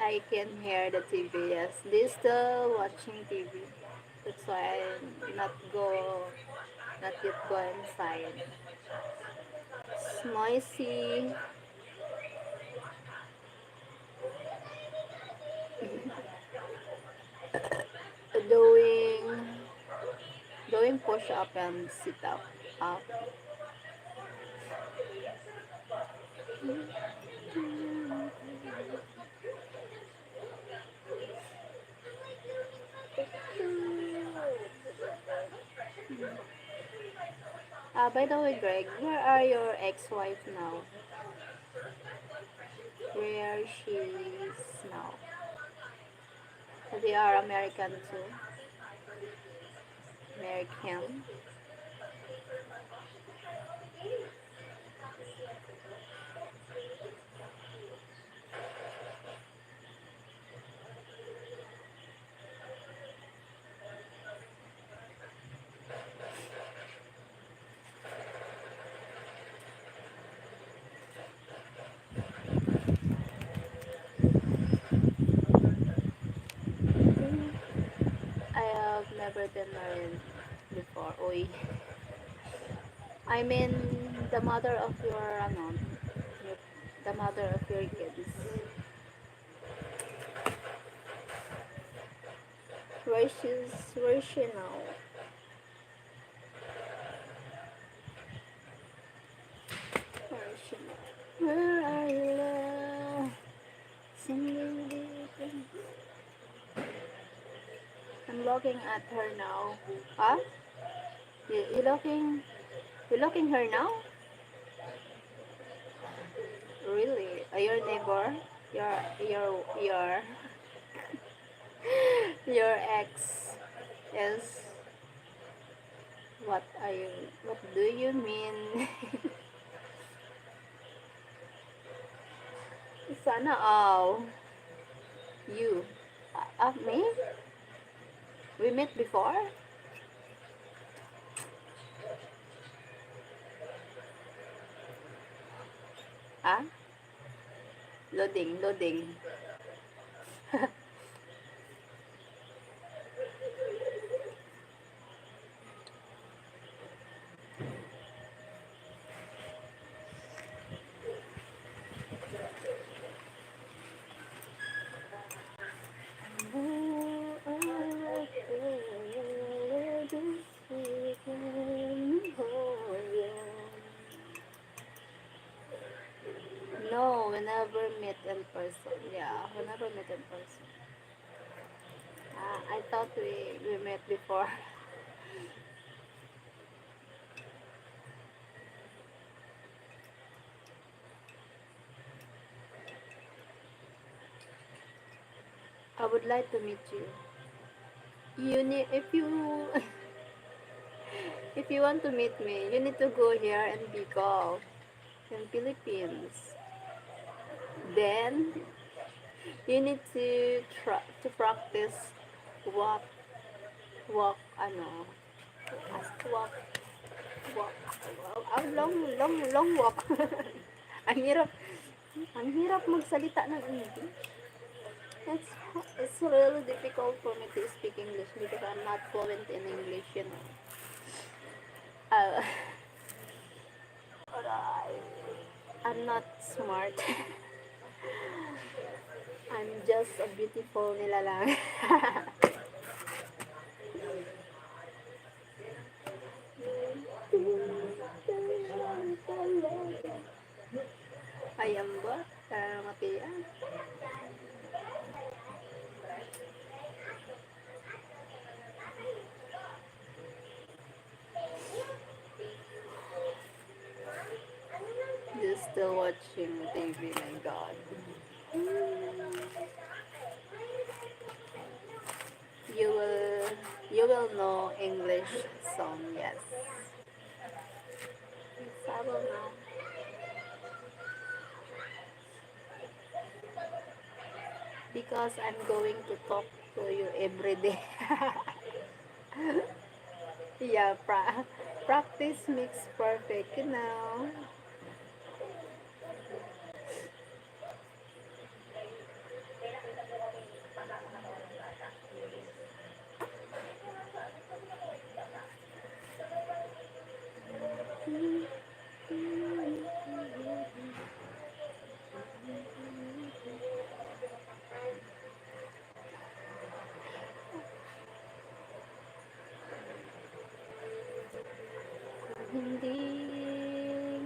I can hear the TV. Yes, they still watching TV. That's why I'm not yet go inside. It's noisy. Doing doing push up and sit up. By the way, Greg, where are your ex-wife now? Where she's now? They are American too. American. I have never been married before. Oy. I mean, the mother of the mother of your kids. Where is she now? Where is she now? Where are you, love? Singing deep in- I'm looking at her now. Huh? You looking? You looking her now? Really? Are your neighbor? Your your ex is what do you mean? Sana all. You. Me? We met before? Ah? Loading. No, we never met in person. Yeah, we never met in person. I thought we met before. I would like to meet you. You need if you if you want to meet me, you need to go here in Bicol, in Philippines. Then you need to practice walk ano as walk walk long walk. ang hirap ang hirap magsalita ng English. It's it's really difficult for me to speak English because I'm not fluent in English, you know. Uh, I'm not smart. just a beautiful nila lang. Ayam ba? Matian. Just still watching TV, my God. You will know English song, yes. Yes, I will know. Because I'm going to talk to you every day. Yeah, practice makes perfect, you know. Hindi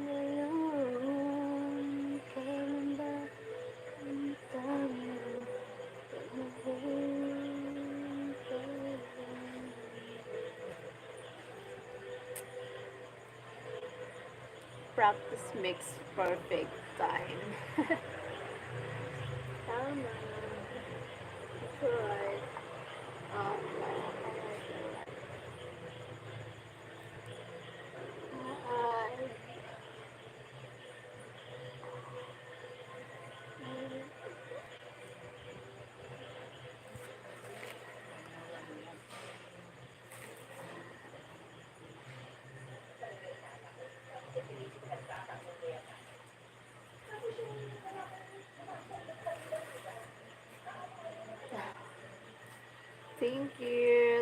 ngayon, kailan ba ang tayo? Practice makes perfect time. Tama. That's right.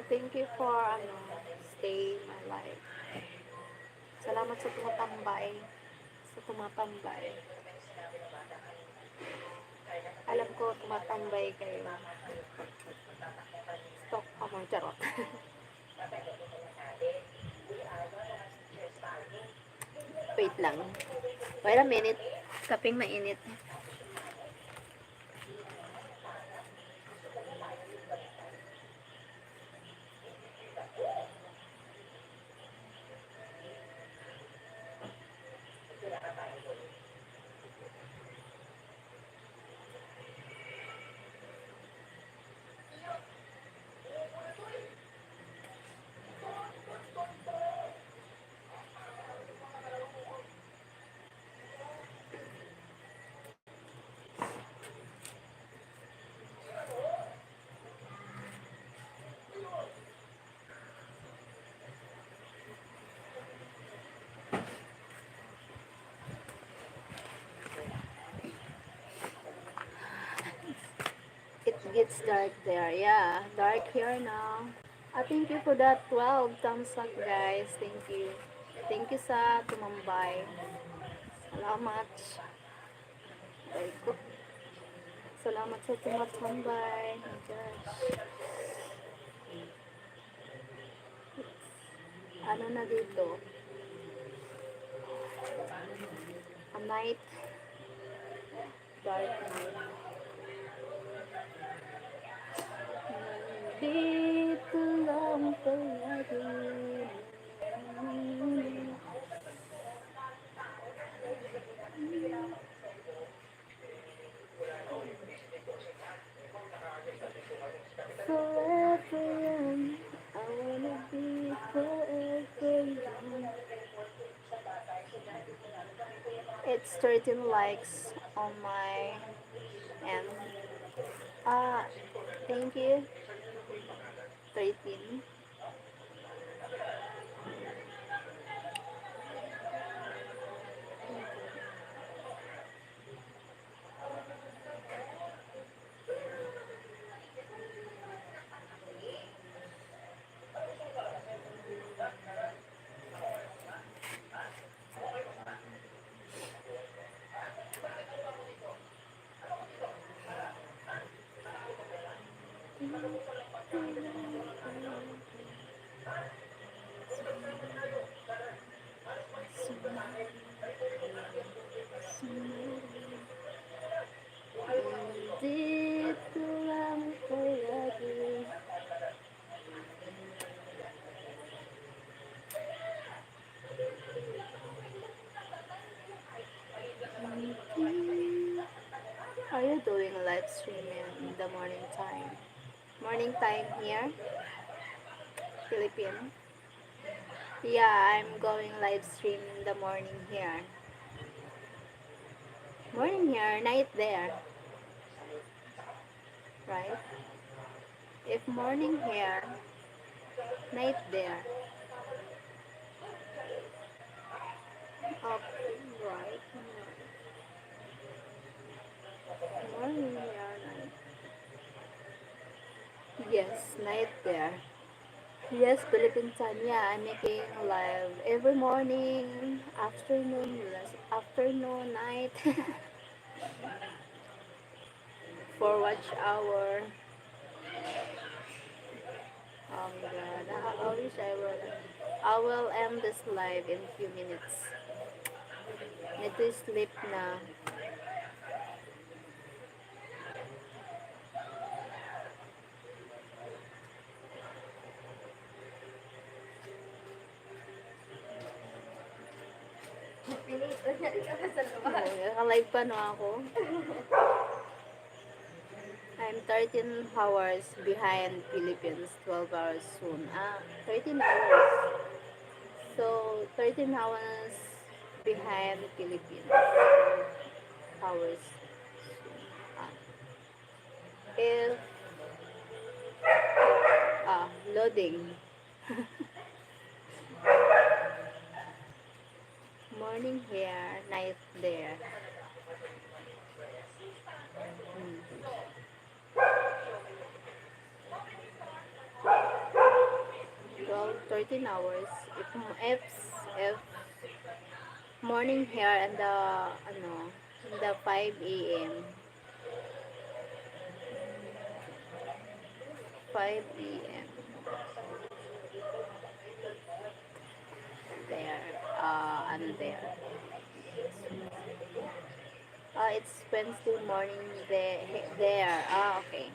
Thank you for stay in my life. Salamat sa tumatambay. Alam ko tumatambay kayo. Stop ako, charot. Wait lang. Wait a minute. Kaping mainit. It gets dark there. Yeah, dark here now. Thank you for that 12 thumbs up, guys. Thank you. Thank you sa tumambay. Salamat. Very good. Salamat sa tumatambay. Oh my gosh. Ano na dito? A night. Dark night. Dito lang palagi. Forever young, I wanna be forever young. It's 13 likes on my end. Thank you. 13. Dito lang palagi. Are you doing a live stream in the morning time? Morning time here, Philippines? Yeah, I'm going live stream in the morning here. Morning here, night there. Right? If morning here, night there. Okay, right. Morning here, night. Yes, night there. Yes, Philippine time. Yeah, I'm making live every morning, afternoon, night, for watch hour. Oh my god, I wish I will end this live in few minutes. Need to sleep na. Pinito niya rin ako sa labas. Naka-live pa no ako. I'm 13 hours behind Philippines, 12 hours soon. 13 hours. So, 13 hours behind Philippines, 12 hours soon. If, loading. Morning here, night there. 13 hours. If morning here and the 5 a.m. 5 a.m. There, and there. It's Wednesday morning there. Okay.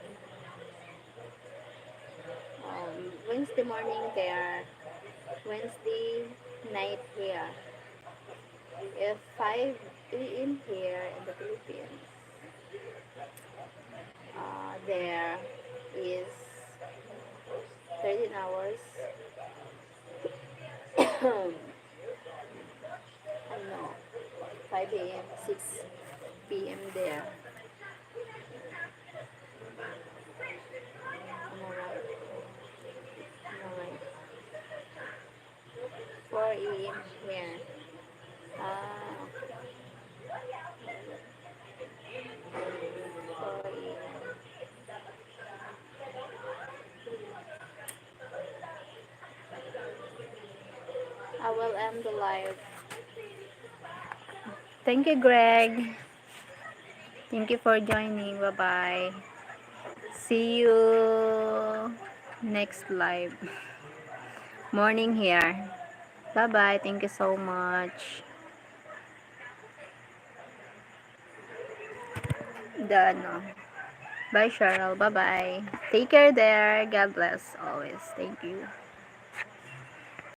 Wednesday morning there. Wednesday night here. If 5 a.m. here in the Philippines, there is 13 hours. 5 a.m., 6 p.m. there. Alright. 4 a.m. here. 4 a.m. I will end the live. Thank you, Greg. Thank you for joining. Bye-bye. See you next live. Morning here. Bye-bye. Thank you so much. Bye, Cheryl. Bye-bye. Take care there. God bless always. Thank you.